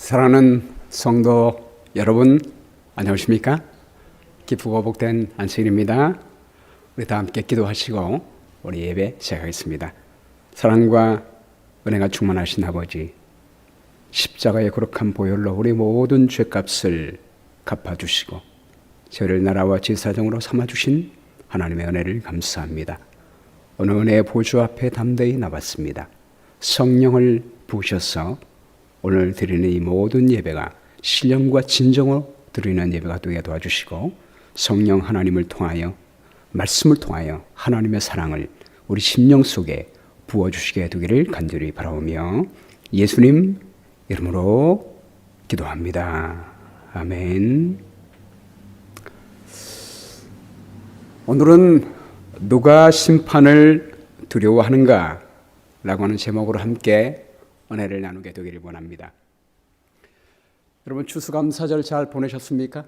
사랑하는 성도 여러분, 안녕하십니까? 기쁘고 복된 안식일입니다. 우리 다 함께 기도하시고 우리 예배 시작하겠습니다. 사랑과 은혜가 충만하신 아버지, 십자가의 거룩한 보혈로 우리 모든 죄값을 갚아주시고 저희를 나라와 제사장으로 삼아주신 하나님의 은혜를 감사합니다. 오늘 은혜의 보좌 앞에 담대히 나왔습니다. 성령을 부으셔서 오늘 드리는 이 모든 예배가 신령과 진정으로 드리는 예배가 되게 도와주시고 성령 하나님을 통하여 말씀을 통하여 하나님의 사랑을 우리 심령 속에 부어주시게 되기를 간절히 바라오며 예수님 이름으로 기도합니다. 아멘. 오늘은 누가 심판을 두려워하는가 라고 하는 제목으로 함께 은혜를 나누게 되기를 원합니다. 여러분 추수감사절 잘 보내셨습니까?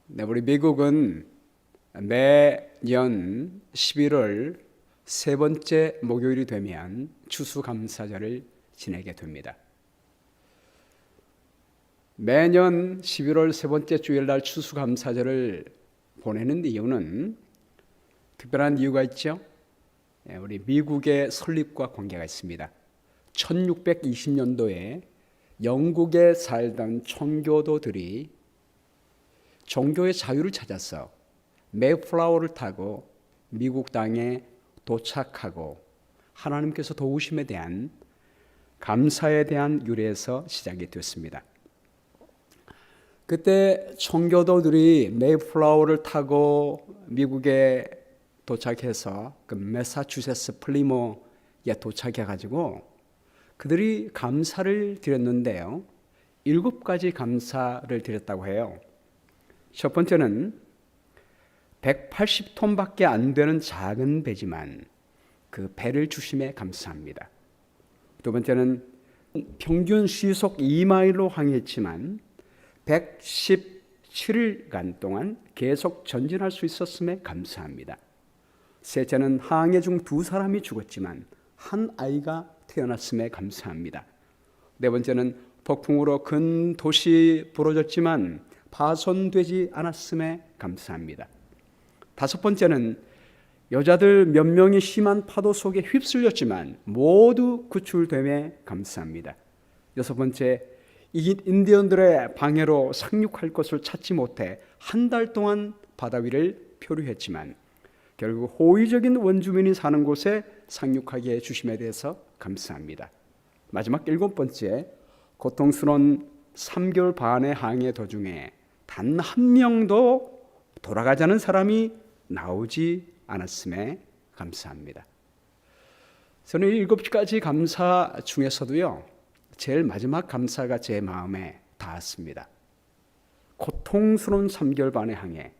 네, 우리 미국은 매년 11월 세 번째 목요일이 되면 추수감사절을 지내게 됩니다. 매년 11월 세 번째 주일 날 추수감사절을 보내는 이유는 특별한 이유가 있죠. 우리 미국의 설립과 관계가 있습니다. 1620년도에 영국에 살던 청교도들이 종교의 자유를 찾아서 메이플라워를 타고 미국 땅에 도착하고 하나님께서 도우심에 대한 감사에 대한 유래에서 시작이 됐습니다. 그때 청교도들이 메이플라워를 타고 미국에 도착해서 그 매사추세츠 플리모에 도착해가지고 그들이 감사를 드렸는데요. 7가지 감사를 드렸다고 해요. 첫 번째는 180톤밖에 안 되는 작은 배지만 그 배를 주심에 감사합니다. 두 번째는 평균 시속 2마일로 항해했지만 117일간 동안 계속 전진할 수 있었음에 감사합니다. 셋째는 항해 중 2사람이 죽었지만 한 아이가 태어났음에 감사합니다. 네 번째는 폭풍으로 큰 도시 부러졌지만 파손되지 않았음에 감사합니다. 다섯 번째는 여자들 몇 명이 심한 파도 속에 휩쓸렸지만 모두 구출됨에 감사합니다. 여섯 번째, 인디언들의 방해로 상륙할 것을 찾지 못해 한 달 동안 바다 위를 표류했지만 결국 호의적인 원주민이 사는 곳에 상륙하게 해주심에 대해서 감사합니다. 마지막 7번째, 고통스러운 3개월 반의 항해 도중에 단 한 명도 돌아가자는 사람이 나오지 않았음에 감사합니다. 저는 7가지 감사 중에서도요, 제일 마지막 감사가 제 마음에 닿았습니다. 고통스러운 3개월 반의 항해.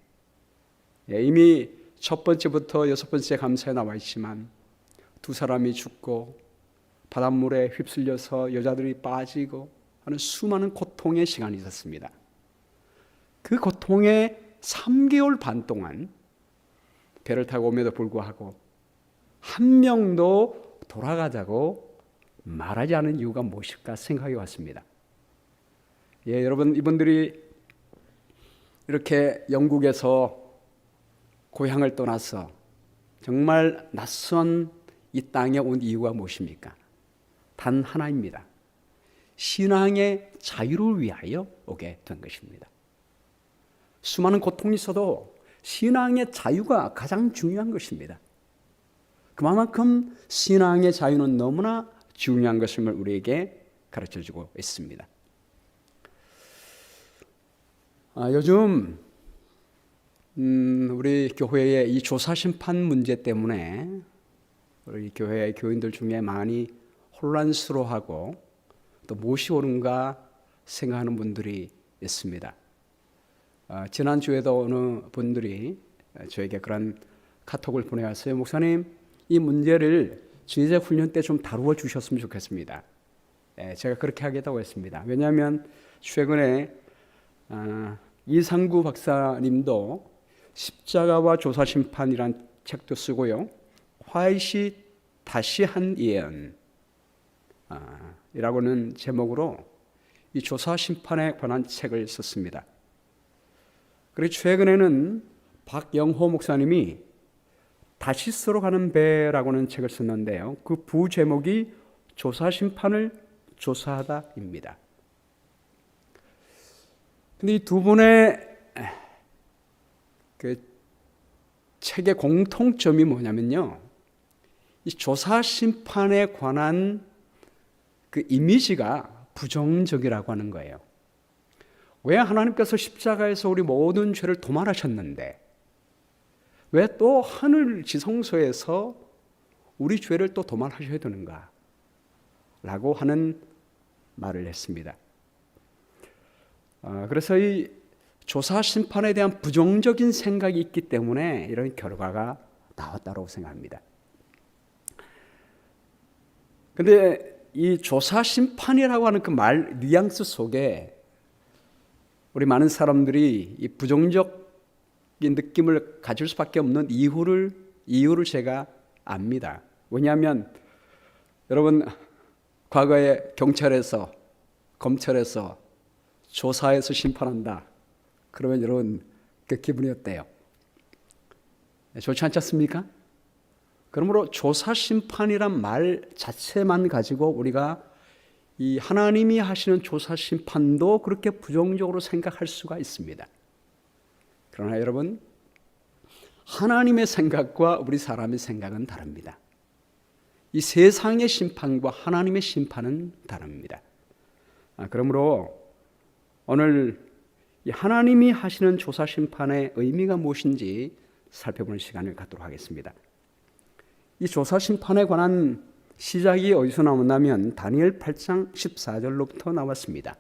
이미 첫 번째부터 6번째 감사에 나와 있지만 2사람이 죽고 바닷물에 휩쓸려서 여자들이 빠지고 하는 수많은 고통의 시간이 있었습니다. 그 고통의 3개월 반 동안 배를 타고 오면도 불구하고 한 명도 돌아가자고 말하지 않은 이유가 무엇일까 생각이 왔습니다. 여러분, 이분들이 이렇게 영국에서 고향을 떠나서 정말 낯선 이 땅에 온 이유가 무엇입니까? 단 하나입니다. 신앙의 자유를 위하여 오게 된 것입니다. 수많은 고통이 있어도 신앙의 자유가 가장 중요한 것입니다. 그만큼 신앙의 자유는 너무나 중요한 것임을 우리에게 가르쳐주고 있습니다. 요즘 우리 교회의 이 조사심판 문제 때문에 우리 교회의 교인들 중에 많이 혼란스러워하고 또 무엇이 옳은가 생각하는 분들이 있습니다. 지난주에도 어느 분들이 저에게 그런 카톡을 보내왔어요. 목사님, 이 문제를 주의자 훈련 때 좀 다루어 주셨으면 좋겠습니다. 제가 그렇게 하겠다고 했습니다. 왜냐하면 최근에 이상구 박사님도 십자가와 조사심판이란 책도 쓰고요. 화이시 다시 한 예언, 이라고는 제목으로 이 조사 심판에 관한 책을 썼습니다. 그리고 최근에는 박영호 목사님이 다시스로 가는 배라고는 책을 썼는데요. 그 부제목이 조사 심판을 조사하다입니다. 근데 이 두 분의 그 책의 공통점이 뭐냐면요. 이 조사 심판에 관한 그 이미지가 부정적이라고 하는 거예요. 왜 하나님께서 십자가에서 우리 모든 죄를 도말하셨는데 왜 또 하늘 지성소에서 우리 죄를 또 도말하셔야 되는가? 라고 하는 말을 했습니다. 그래서 이 조사 심판에 대한 부정적인 생각이 있기 때문에 이런 결과가 나왔다고 생각합니다. 근데 이 조사 심판이라고 하는 그 말 뉘앙스 속에 우리 많은 사람들이 이 부정적인 느낌을 가질 수밖에 없는 이유를 제가 압니다. 왜냐하면 여러분 과거에 경찰에서 검찰에서 조사해서 심판한다. 그러면 여러분 그 기분이 어때요? 좋지 않지 않습니까? 그러므로 조사 심판이란 말 자체만 가지고 우리가 이 하나님이 하시는 조사 심판도 그렇게 부정적으로 생각할 수가 있습니다. 그러나 여러분 하나님의 생각과 우리 사람의 생각은 다릅니다. 이 세상의 심판과 하나님의 심판은 다릅니다. 그러므로 오늘 이 하나님이 하시는 조사 심판의 의미가 무엇인지 살펴보는 시간을 갖도록 하겠습니다. 이 조사 심판에 관한 시작이 어디서 나오냐면 다니엘 8장 14절로부터 나왔습니다.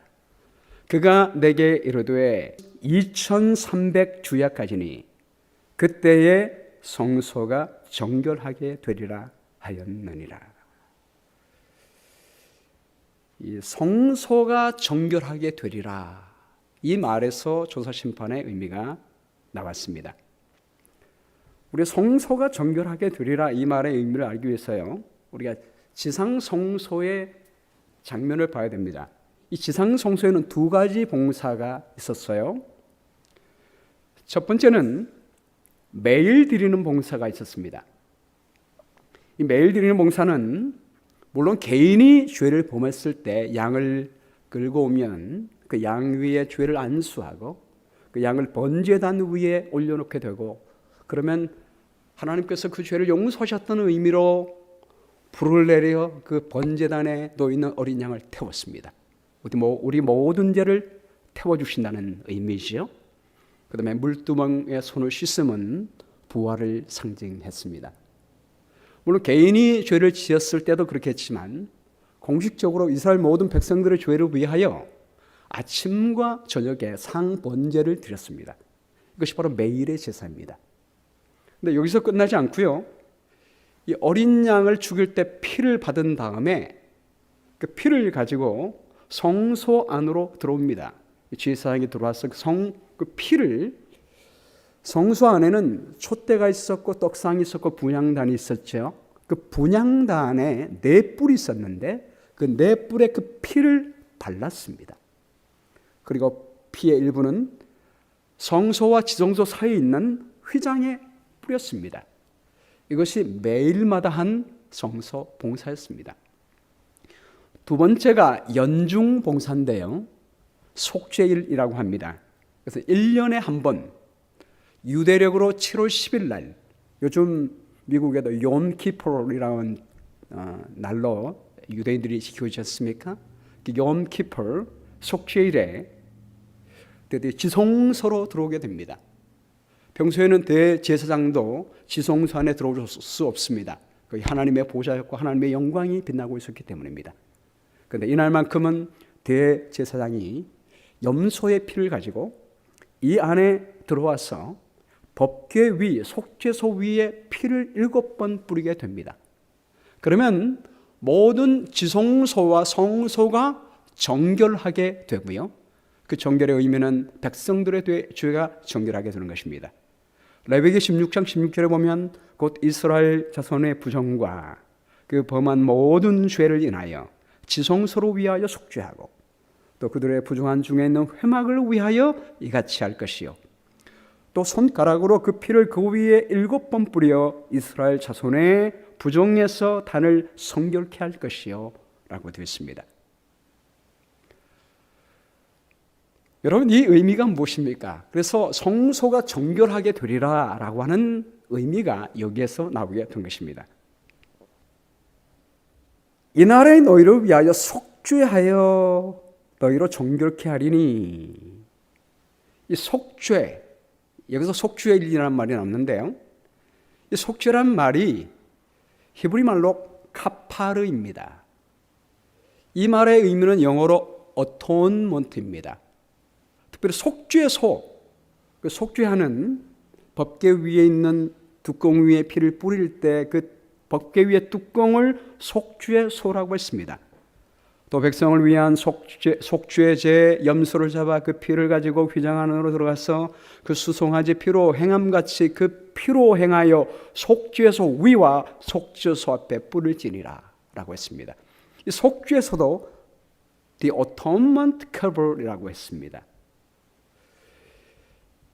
그가 내게 이르되 2300주야까지니 그때에 성소가 정결하게 되리라 하였느니라. 이 성소가 정결하게 되리라, 이 말에서 조사 심판의 의미가 나왔습니다. 우리 성소가 정결하게 되리라 이 말의 의미를 알기 위해서요, 우리가 지상 성소의 장면을 봐야 됩니다. 이 지상 성소에는 두 가지 봉사가 있었어요. 첫 번째는 매일 드리는 봉사가 있었습니다. 이 매일 드리는 봉사는 물론 개인이 죄를 범했을 때 양을 끌고 오면 그 양 위에 죄를 안수하고 그 양을 번제단 위에 올려놓게 되고, 그러면 하나님께서 그 죄를 용서하셨다는 의미로 불을 내려 그 번제단에 놓이는 어린 양을 태웠습니다. 우리 모든 죄를 태워주신다는 의미지요. 그 다음에 물두멍에 손을 씻음은 부활을 상징했습니다. 물론 개인이 죄를 지었을 때도 그렇게 했지만 공식적으로 이스라엘 모든 백성들의 죄를 위하여 아침과 저녁에 상번제를 드렸습니다. 이것이 바로 매일의 제사입니다. 근데 여기서 끝나지 않고요, 이 어린 양을 죽일 때 피를 받은 다음에 그 피를 가지고 성소 안으로 들어옵니다. 제사장이 들어와서 그 피를, 성소 안에는 촛대가 있었고 떡상이 있었고 분향단이 있었죠. 그 분향단에 네 뿔이 있었는데 그 네 뿔에 그 피를 발랐습니다. 그리고 피의 일부는 성소와 지성소 사이에 있는 휘장에 뿌렸습니다. 이것이 매일마다 한 성소 봉사였습니다. 두 번째가 연중 봉사인데요, 속죄일이라고 합니다. 그래서 1년에 한 번, 유대력으로 7월 10일 날, 요즘 미국에도 욤키프르라는 날로 유대인들이 지키지 않습니까? 욤키프르 속죄일에 지성소로 들어오게 됩니다. 평소에는 대제사장도 지성소 안에 들어올 수 없습니다. 하나님의 보좌였고 하나님의 영광이 빛나고 있었기 때문입니다. 그런데 이날만큼은 대제사장이 염소의 피를 가지고 이 안에 들어와서 법궤 위, 속죄소 위에 피를 7번 뿌리게 됩니다. 그러면 모든 지성소와 성소가 정결하게 되고요, 그 정결의 의미는 백성들의 죄가 정결하게 되는 것입니다. 레위기 16장 16절에 보면 곧 이스라엘 자손의 부정과 그 범한 모든 죄를 인하여 지성소를 위하여 속죄하고 또 그들의 부정한 중에 있는 회막을 위하여 이같이 할 것이요 또 손가락으로 그 피를 그 위에 7번 뿌려 이스라엘 자손의 부정에서 단을 성결케 할 것이요 라고 되어 있습니다. 여러분, 이 의미가 무엇입니까? 그래서 성소가 정결하게 되리라 라고 하는 의미가 여기에서 나오게 된 것입니다. 이날에 너희를 위하여 속죄하여 너희로 정결케 하리니, 이 속죄, 여기서 속죄의 일이라는 말이 나오는데요, 이 속죄란 말이 히브리 말로 카파르입니다. 이 말의 의미는 영어로 어톤먼트입니다. 특별히 속죄소, 그 속죄하는 법궤 위에 있는 뚜껑 위에 피를 뿌릴 때 그 법궤 위의 뚜껑을 속죄소라고 했습니다. 또 백성을 위한 속죄제 염소를 잡아 그 피를 가지고 휘장 안으로 들어가서 그 수송아지 피로 행함같이 그 피로 행하여 속죄소 위와 속죄소 앞에 뿌릴지니라 라고 했습니다. 이 속죄소도 The Atonement Cover이라고 했습니다.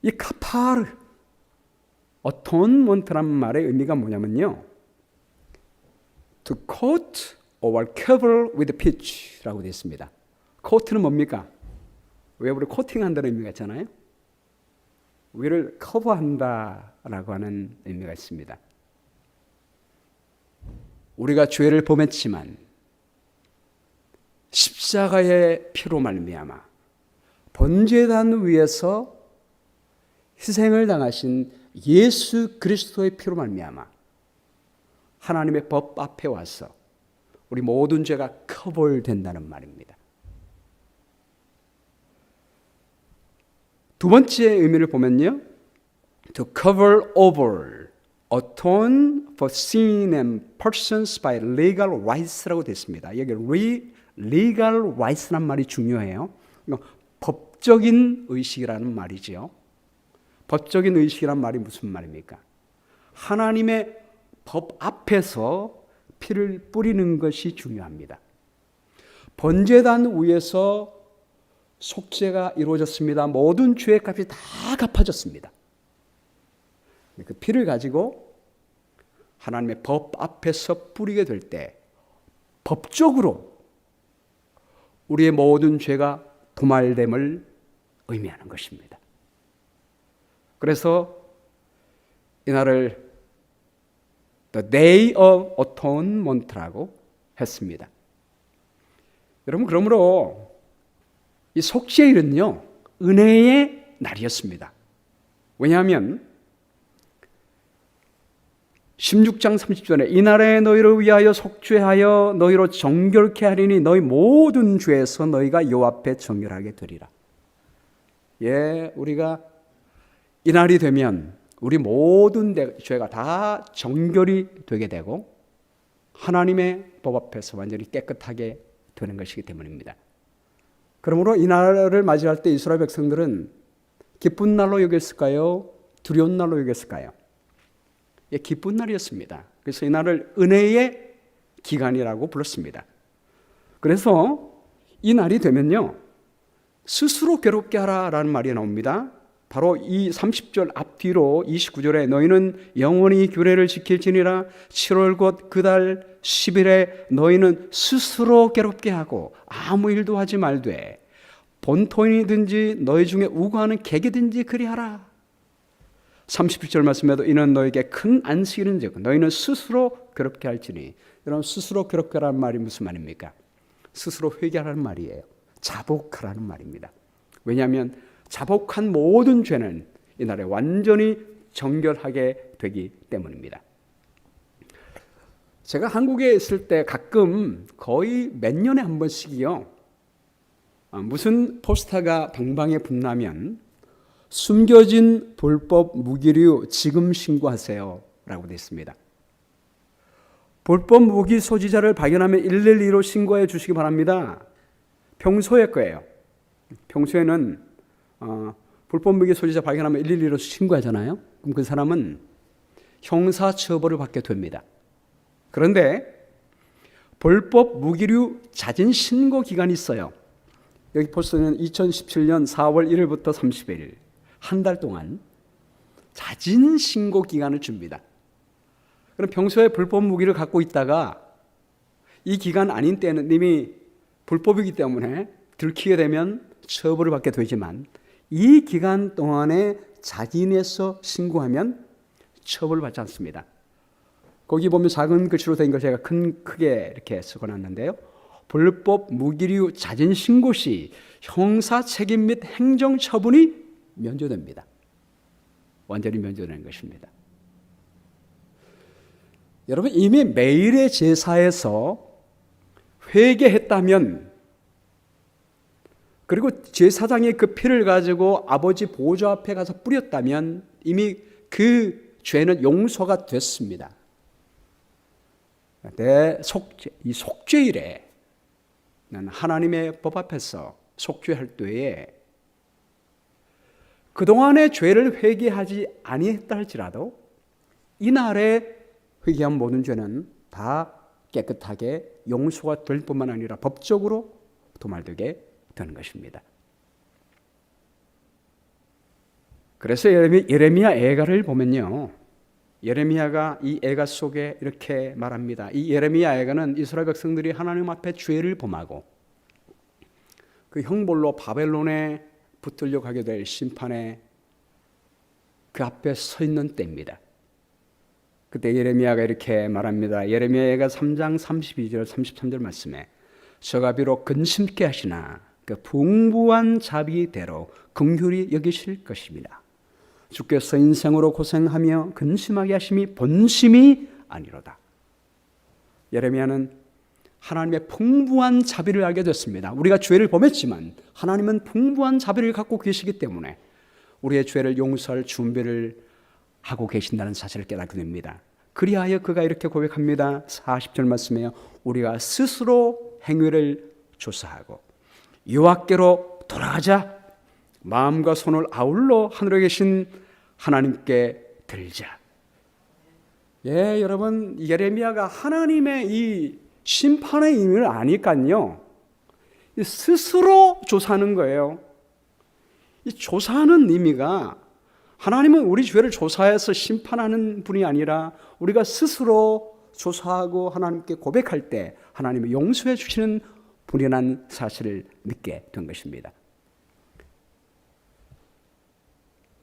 이 카파르, 어톤먼트란 말의 의미가 뭐냐면요, To coat or cover with pitch라고 되어 있습니다. 코트는 뭡니까? 왜 우리 코팅한다는 의미가 있잖아요. 위를 커버한다라고 하는 의미가 있습니다. 우리가 죄를 범했지만 십자가의 피로 말미암아 번제단 위에서 희생을 당하신 예수 그리스도의 피로 말미암아 하나님의 법 앞에 와서 우리 모든 죄가 커버된다는 말입니다. 두 번째 의미를 보면요, to cover over, atone for sin and persons by legal rights라고 되어 있습니다. 여기 legal rights란 말이 중요해요. 법적인 의식이라는 말이죠. 법적인 의식이란 말이 무슨 말입니까? 하나님의 법 앞에서 피를 뿌리는 것이 중요합니다. 번제단 위에서 속죄가 이루어졌습니다. 모든 죄의 값이 다 갚아졌습니다. 그 피를 가지고 하나님의 법 앞에서 뿌리게 될 때 법적으로 우리의 모든 죄가 도말됨을 의미하는 것입니다. 그래서 이날을 The Day of Atonement라고 했습니다. 여러분, 그러므로 이 속죄일은요, 은혜의 날이었습니다. 왜냐하면 16장 30절에 이날에 너희를 위하여 속죄하여 너희로 정결케 하리니 너희 모든 죄에서 너희가 요 앞에 정결하게 되리라. 예, 우리가 이날이 되면 우리 모든 죄가 다 정결이 되게 되고 하나님의 법 앞에서 완전히 깨끗하게 되는 것이기 때문입니다. 그러므로 이 날을 맞이할 때 이스라엘 백성들은 기쁜 날로 여겼을까요? 두려운 날로 여겼을까요? 예, 기쁜 날이었습니다. 그래서 이 날을 은혜의 기간이라고 불렀습니다. 그래서 이 날이 되면요, 스스로 괴롭게 하라라는 말이 나옵니다. 바로 이 30절 앞뒤로 29절에 너희는 영원히 규례를 지킬지니라 7월 곧 그 달 10일에 너희는 스스로 괴롭게 하고 아무 일도 하지 말되 본토인이든지 너희 중에 우고하는 객이든지 그리하라. 31절 말씀에도 이는 너에게 큰 안식일인즉 너희는 스스로 괴롭게 할지니. 여러분, 스스로 괴롭게 하라는 말이 무슨 말입니까? 스스로 회개하라는 말이에요. 자복하라는 말입니다. 왜냐하면 자복한 모든 죄는 이날에 완전히 정결하게 되기 때문입니다. 제가 한국에 있을 때 가끔 거의 몇 년에 한 번씩이요, 무슨 포스터가 방방에 붙나면 숨겨진 불법 무기류 지금 신고하세요 라고 되어 있습니다. 불법 무기 소지자를 발견하면 112로 신고해 주시기 바랍니다. 평소의 거예요. 평소에는 불법 무기 소지자 발견하면 112로 신고하잖아요. 그럼 그 사람은 형사처벌을 받게 됩니다. 그런데 불법 무기류 자진 신고 기간이 있어요. 여기 포스는 2017년 4월 1일부터 30일 한 달 동안 자진 신고 기간을 줍니다. 그럼 평소에 불법 무기를 갖고 있다가 이 기간 아닌 때는 이미 불법이기 때문에 들키게 되면 처벌을 받게 되지만 이 기간 동안에 자진해서 신고하면 처벌을 받지 않습니다. 거기 보면 작은 글씨로 된 걸 제가 크게 이렇게 적어놨는데요. 불법 무기류 자진 신고 시 형사 책임 및 행정 처분이 면제됩니다. 완전히 면제되는 것입니다. 여러분 이미 매일의 제사에서 회개했다면 그리고 제사장이 그 피를 가지고 아버지 보좌 앞에 가서 뿌렸다면 이미 그 죄는 용서가 됐습니다. 이 속죄일에 하나님의 법 앞에서 속죄할 때에 그동안의 죄를 회개하지 아니했다 할지라도 이날에 회개한 모든 죄는 다 깨끗하게 용서가 될 뿐만 아니라 법적으로 도말되게 되는 것입니다. 그래서 예레미야 애가를 보면요, 예레미야가 이 애가 속에 이렇게 말합니다. 이 예레미야 애가는 이스라엘 백성들이 하나님 앞에 죄를 범하고 그 형벌로 바벨론에 붙들려 가게 될 심판에 그 앞에 서 있는 때입니다. 그때 예레미야가 이렇게 말합니다. 예레미야가 3장 32절 33절 말씀에 저가 비록 근심케 하시나 그 풍부한 자비대로 긍휼히 여기실 것입니다. 주께서 인생으로 고생하며 근심하게 하심이 본심이 아니로다. 예레미야는 하나님의 풍부한 자비를 알게 됐습니다. 우리가 죄를 범했지만 하나님은 풍부한 자비를 갖고 계시기 때문에 우리의 죄를 용서할 준비를 하고 계신다는 사실을 깨닫게 됩니다. 그리하여 그가 이렇게 고백합니다. 40절 말씀에요. 우리가 스스로 행위를 조사하고 여호와께로 돌아가자. 마음과 손을 아울러 하늘에 계신 하나님께 들자. 예, 여러분 예레미야가 하나님의 이 심판의 의미를 아니까요. 스스로 조사하는 거예요. 이 조사하는 의미가 하나님은 우리 죄를 조사해서 심판하는 분이 아니라 우리가 스스로 조사하고 하나님께 고백할 때 하나님이 용서해 주시는 분이라는 사실을 믿게 된 것입니다.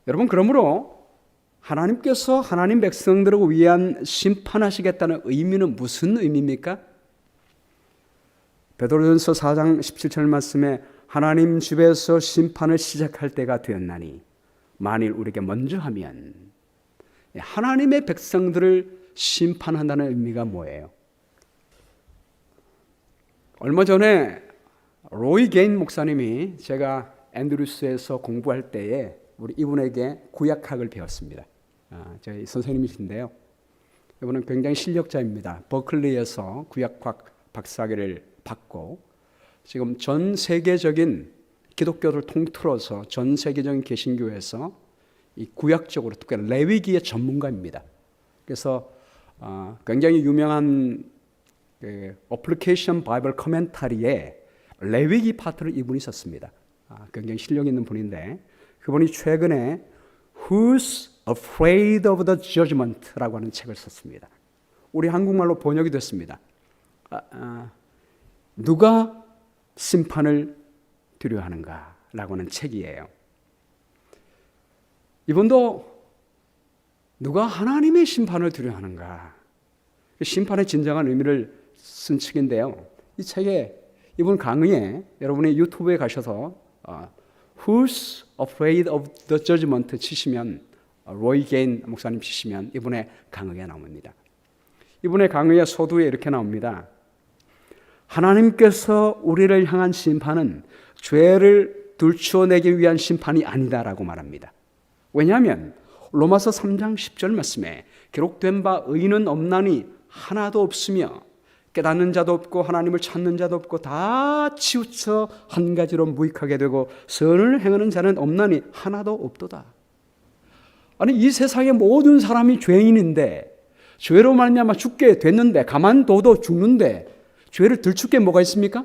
여러분 그러므로 하나님께서 하나님 백성들을 위한 심판하시겠다는 의미는 무슨 의미입니까? 베드로전서 4장 17절 말씀에 하나님 집에서 심판을 시작할 때가 되었나니 만일 우리에게 먼저 하면 하나님의 백성들을 심판한다는 의미가 뭐예요? 얼마 전에 로이 게인 목사님이 제가 앤드루스에서 공부할 때에 우리 이분에게 구약학을 배웠습니다. 저희 선생님이신데요. 이분은 굉장히 실력자입니다. 버클리에서 구약학 박사학위를 받고 지금 전 세계적인 기독교를 통틀어서 전 세계적인 개신교에서 이 구약적으로 특히 레위기의 전문가입니다. 그래서 굉장히 유명한 어플리케이션 바이블 커멘터리에 레위기 파트를 이분이 썼습니다. 굉장히 실력 있는 분인데 그분이 최근에 Who's Afraid of the Judgment라고 하는 책을 썼습니다. 우리 한국말로 번역이 됐습니다. 누가 심판을 두려워하는가 라고 하는 책이에요. 이분도 누가 하나님의 심판을 두려워하는가, 심판의 진정한 의미를 쓴 책인데요. 이 책에 이분 강의에 여러분이 유튜브에 가셔서 Who's Afraid of the Judgment 치시면 로이 게인 목사님 치시면 이분의 강의가 나옵니다. 이분의 강의의 서두에 이렇게 나옵니다. 하나님께서 우리를 향한 심판은 죄를 들추어내기 위한 심판이 아니다라고 말합니다. 왜냐하면 로마서 3장 10절 말씀에 기록된 바 의인은 없나니 하나도 없으며 깨닫는 자도 없고 하나님을 찾는 자도 없고 다 치우쳐 한 가지로 무익하게 되고 선을 행하는 자는 없나니 하나도 없도다. 아니 이 세상의 모든 사람이 죄인인데 죄로 말미암아 죽게 됐는데 가만둬도 죽는데 죄를 들출 게 뭐가 있습니까?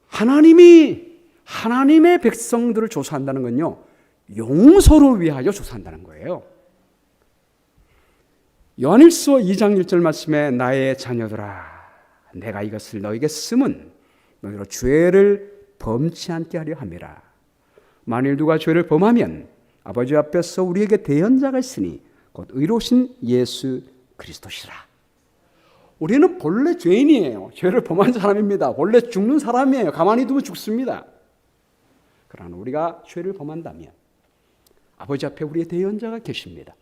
하나님의 백성들을 조사한다는 건요, 용서를 위하여 조사한다는 거예요. 요한일서 2장 1절 말씀에 나의 자녀들아 내가 이것을 너에게 쓰면 너희로 죄를 범치 않게 하려 함이라. 만일 누가 죄를 범하면 아버지 앞에서 우리에게 대언자가 있으니 곧 의로우신 예수 그리스도시라. 우리는 본래 죄인이에요. 죄를 범한 사람입니다. 본래 죽는 사람이에요. 가만히 두면 죽습니다. 그러나 우리가 죄를 범한다면 아버지 앞에 우리의 대언자가 계십니다.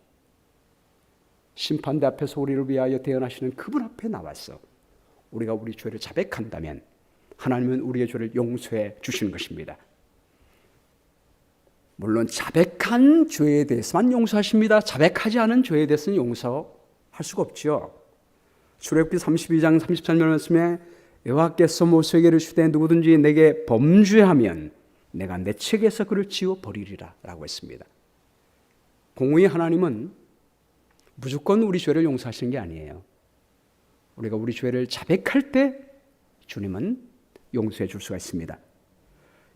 심판대 앞에서 우리를 위하여 대언하시는 그분 앞에 나와서 우리가 우리 죄를 자백한다면 하나님은 우리의 죄를 용서해 주시는 것입니다. 물론 자백한 죄에 대해서만 용서하십니다. 자백하지 않은 죄에 대해서는 용서할 수가 없죠. 출애굽기 32장 33절 말씀에 여호와께서 모세에게 이르시되 누구든지 내게 범죄하면 내가 내 책에서 그를 지워버리리라 라고 했습니다. 공의의 하나님은 무조건 우리 죄를 용서하시는 게 아니에요. 우리가 우리 죄를 자백할 때 주님은 용서해 줄 수가 있습니다.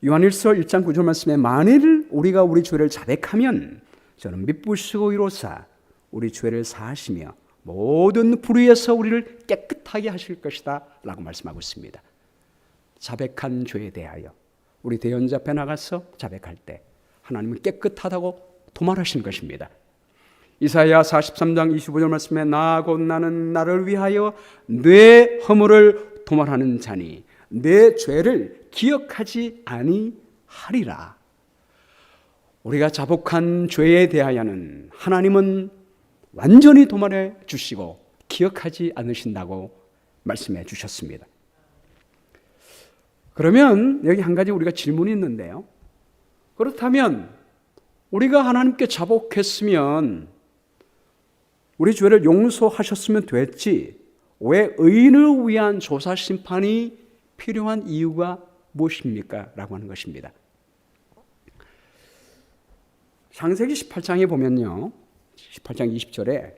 요한일서 1장 9절 말씀에 만일 우리가 우리 죄를 자백하면 저는 미쁘시고 의로사 우리 죄를 사하시며 모든 불의에서 우리를 깨끗하게 하실 것이다 라고 말씀하고 있습니다. 자백한 죄에 대하여 우리 대언자 앞에 나가서 자백할 때 하나님은 깨끗하다고 도말하시는 것입니다. 이사야 43장 25절 말씀에 나 곧 나는 나를 위하여 내 허물을 도말하는 자니 내 죄를 기억하지 아니하리라. 우리가 자복한 죄에 대하여는 하나님은 완전히 도말해 주시고 기억하지 않으신다고 말씀해 주셨습니다. 그러면 여기 한 가지 우리가 질문이 있는데요. 그렇다면 우리가 하나님께 자복했으면 우리 죄를 용서하셨으면 됐지 왜 의인을 위한 조사 심판이 필요한 이유가 무엇입니까? 라고 하는 것입니다. 창세기 18장에 보면요, 18장 20절에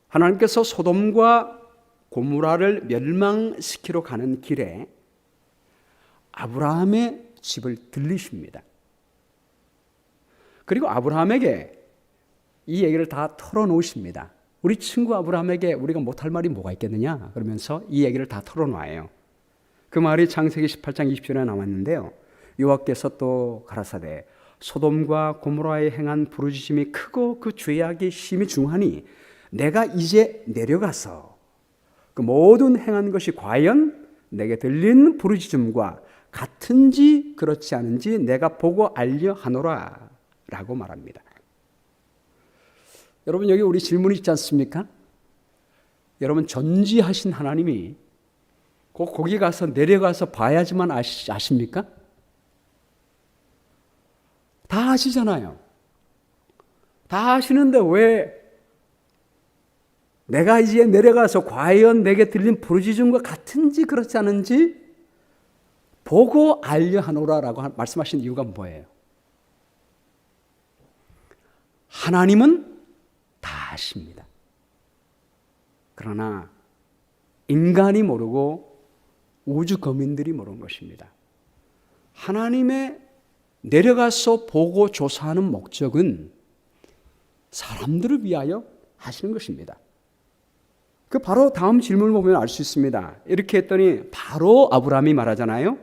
하나님께서 소돔과 고모라를 멸망시키러 가는 길에 아브라함의 집을 들리십니다. 그리고 아브라함에게 이 얘기를 다 털어놓으십니다. 우리 친구 아브라함에게 우리가 못할 말이 뭐가 있겠느냐 그러면서 이 얘기를 다 털어놔요. 그 말이 창세기 18장 20절에 나왔는데요. 여호와께서 또 가라사대 소돔과 고모라에 행한 부르짖음이 크고 그 죄악이 심히 중하니 내가 이제 내려가서 그 모든 행한 것이 과연 내게 들린 부르짖음과 같은지 그렇지 않은지 내가 보고 알려 하노라 라고 말합니다. 여러분 여기 우리 질문이 있지 않습니까? 여러분 전지하신 하나님이 꼭 거기 가서 내려가서 봐야지만 아십니까? 다 아시잖아요. 다 아시는데 왜 내가 이제 내려가서 과연 내게 들린 부르짖음과 같은지 그렇지 않은지 보고 알려 하노라라고 말씀하신 이유가 뭐예요? 하나님은 다 아십니다. 그러나 인간이 모르고 우주 거민들이 모르는 것입니다. 하나님의 내려가서 보고 조사하는 목적은 사람들을 위하여 하시는 것입니다. 그 바로 다음 질문을 보면 알 수 있습니다. 이렇게 했더니 바로 아브라함이 말하잖아요.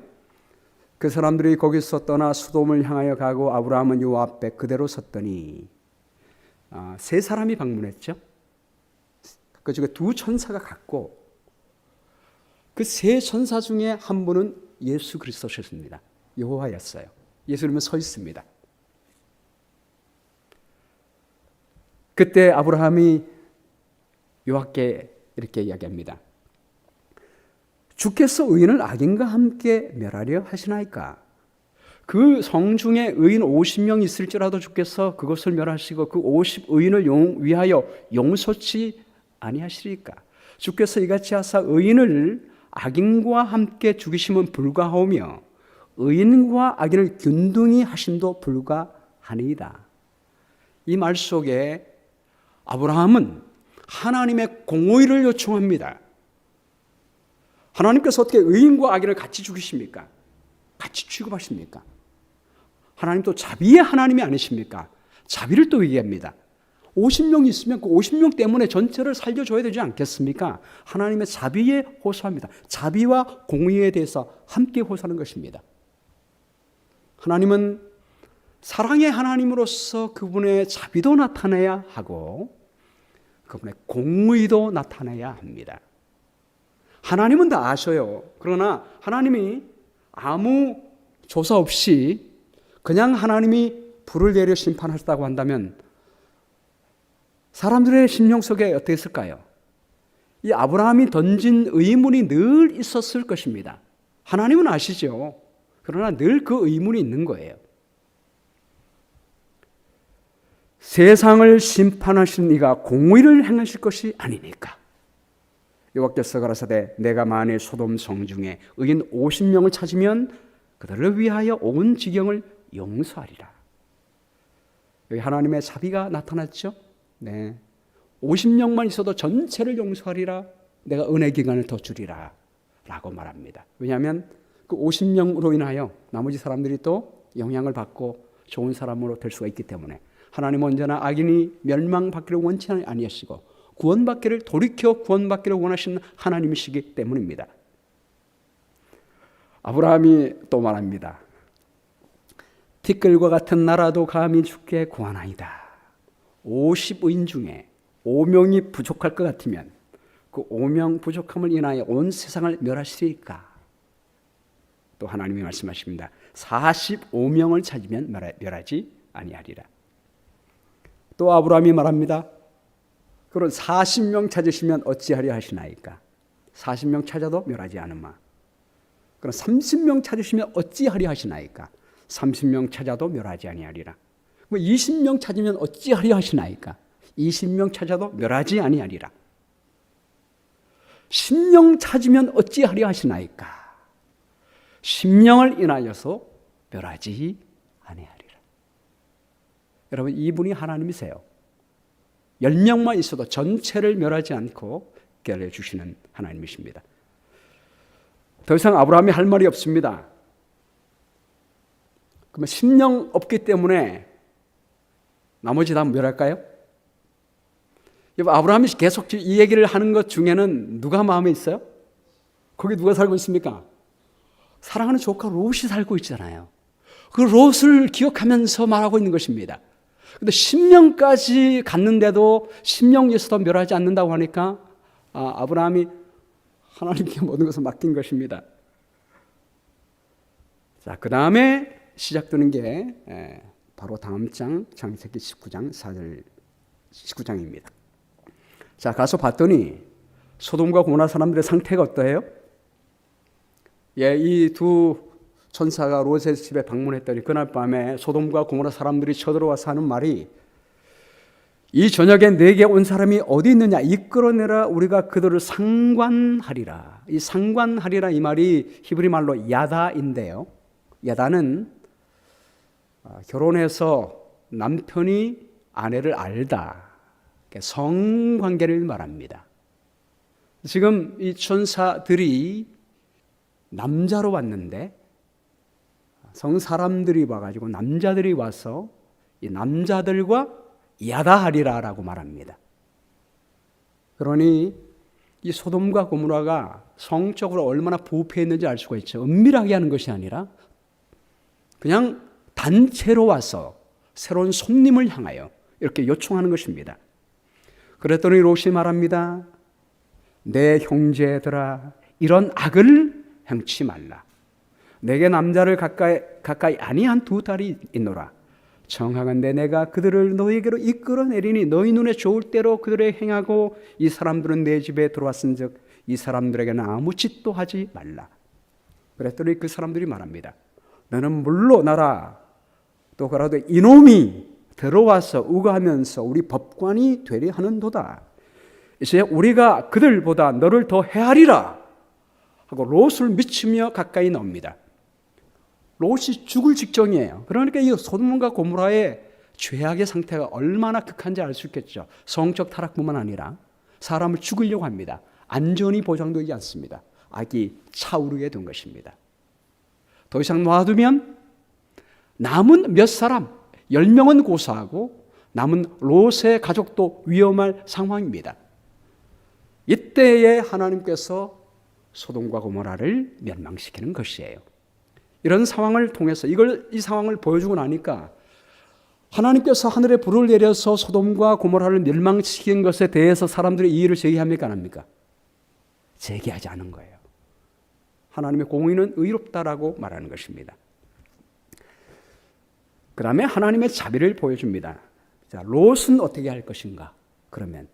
그 사람들이 거기서 떠나 소돔을 향하여 가고 아브라함은 요 앞에 그대로 섰더니 세 사람이 방문했죠. 그 중에 두 천사가 갔고 그 세 천사 중에 한 분은 예수 그리스도셨습니다. 여호와였어요. 예수님은 서 있습니다. 그때 아브라함이 여호와께 이렇게 이야기합니다. 주께서 의인을 악인과 함께 멸하려 하시나이까? 그 성중에 의인 50명 있을지라도 주께서 그것을 멸하시고 그 50의인을 위하여 용서치 아니하시리까? 주께서 이같이 하사 의인을 악인과 함께 죽이심은 불가하오며 의인과 악인을 균등히 하심도 불가하니이다. 이 말 속에 아브라함은 하나님의 공의를 요청합니다. 하나님께서 어떻게 의인과 악인을 같이 죽이십니까? 같이 취급하십니까? 하나님 또 자비의 하나님이 아니십니까? 자비를 또 얘기합니다. 50명이 있으면 그 50명 때문에 전체를 살려줘야 되지 않겠습니까? 하나님의 자비에 호소합니다. 자비와 공의에 대해서 함께 호소하는 것입니다. 하나님은 사랑의 하나님으로서 그분의 자비도 나타내야 하고 그분의 공의도 나타내야 합니다. 하나님은 다 아셔요. 그러나 하나님이 아무 조사 없이 그냥 하나님이 불을 내려 심판하셨다고 한다면 사람들의 심령 속에 어떻게 있을까요? 이 아브라함이 던진 의문이 늘 있었을 것입니다. 하나님은 아시죠. 그러나 늘 그 의문이 있는 거예요. 세상을 심판하신 이가 공의를 행하실 것이 아니니까. 여호와께서 가라사대 내가 만일 소돔 성 중에 의인 50명을 찾으면 그들을 위하여 온 지경을 용서하리라. 여기 하나님의 자비가 나타났죠. 네, 50명만 있어도 전체를 용서하리라. 내가 은혜 기간을 더 주리라 라고 말합니다. 왜냐하면 그 50명으로 인하여 나머지 사람들이 또 영향을 받고 좋은 사람으로 될 수가 있기 때문에 하나님은 언제나 악인이 멸망받기를 원치 아니하시고 구원받기를 돌이켜 구원받기를 원하시는 하나님이시기 때문입니다. 아브라함이 또 말합니다. 티끌과 같은 나라도 감히 주께 구하나이다. 50의인 중에 5명이 부족할 것 같으면 그 5명 부족함을 인하여 온 세상을 멸하시리까? 또 하나님이 말씀하십니다. 45명을 찾으면 멸하지 아니하리라. 또 아브라함이 말합니다. 그런 40명 찾으시면 어찌하려 하시나이까? 40명 찾아도 멸하지 않으마. 그럼 30명 찾으시면 어찌하려 하시나이까? 30명 찾아도 멸하지 아니하리라. 20명 찾으면 어찌하려 하시나이까? 20명 찾아도 멸하지 아니하리라. 10명 찾으면 어찌하려 하시나이까? 10명을 인하여서 멸하지 아니하리라. 여러분, 이분이 하나님이세요. 10명만 있어도 전체를 멸하지 않고 깨려주시는 하나님이십니다. 더 이상 아브라함이 할 말이 없습니다. 그러면 10명 없기 때문에 나머지 다 멸할까요? 아브라함이 계속 이 얘기를 하는 것 중에는 누가 마음에 있어요? 거기 누가 살고 있습니까? 사랑하는 조카 롯이 살고 있잖아요. 그 롯을 기억하면서 말하고 있는 것입니다. 근데 10명까지 갔는데도 10명 있어도 멸하지 않는다고 하니까 아브라함이 하나님께 모든 것을 맡긴 것입니다. 자, 그 다음에 시작되는 게 바로 다음 장 창세기 19장 4절 19장입니다. 자, 가서 봤더니 소돔과 고모라 사람들의 상태가 어떠해요? 예, 이 두 천사가 롯의 집에 방문했더니 그날 밤에 소돔과 고모라 사람들이 쳐들어와서 하는 말이 이 저녁에 내게 온 사람이 어디 있느냐 이끌어내라 우리가 그들을 상관하리라. 이 상관하리라 이 말이 히브리 말로 야다인데요. 야다는 결혼해서 남편이 아내를 알다. 성관계를 말합니다. 지금 이 천사들이 남자로 왔는데 성사람들이 와가지고 남자들이 와서 이 남자들과 야다하리라라고 말합니다. 그러니 이 소돔과 고모라가 성적으로 얼마나 부패했는지 알 수가 있죠. 은밀하게 하는 것이 아니라 그냥 단체로 와서 새로운 손님을 향하여 이렇게 요청하는 것입니다. 그랬더니 롯이 말합니다. 내 형제들아 이런 악을 행치 말라. 내게 남자를 가까이 아니한 두 딸이 있노라. 청하건대 내가 그들을 너희에게로 이끌어내리니 너희 눈에 좋을 대로 그들의 행하고 이 사람들은 내 집에 들어왔은즉 이 사람들에게는 아무 짓도 하지 말라. 그랬더니 그 사람들이 말합니다. 너는 물러나라. 또 그러도 이놈이 들어와서 우거하면서 우리 법관이 되려 하는도다. 이제 우리가 그들보다 너를 더 해하리라 하고 롯을 미치며 가까이 나옵니다. 롯이 죽을 직전이에요. 그러니까 이 소돔과 고모라의 죄악의 상태가 얼마나 극한지 알 수 있겠죠. 성적 타락뿐만 아니라 사람을 죽이려고 합니다. 안전이 보장되지 않습니다. 악이 차오르게 된 것입니다. 더 이상 놔두면 남은 몇 사람, 10명은 고사하고 남은 롯의 가족도 위험할 상황입니다. 이때에 하나님께서 소돔과 고모라를 멸망시키는 것이에요. 이런 상황을 통해서 이 상황을 보여주고 나니까 하나님께서 하늘에 불을 내려서 소돔과 고모라를 멸망시킨 것에 대해서 사람들이 이의를 제기합니까 안 합니까? 제기하지 않은 거예요. 하나님의 공의는 의롭다라고 말하는 것입니다. 그 다음에 하나님의 자비를 보여줍니다. 자, 롯은 어떻게 할 것인가? 그러면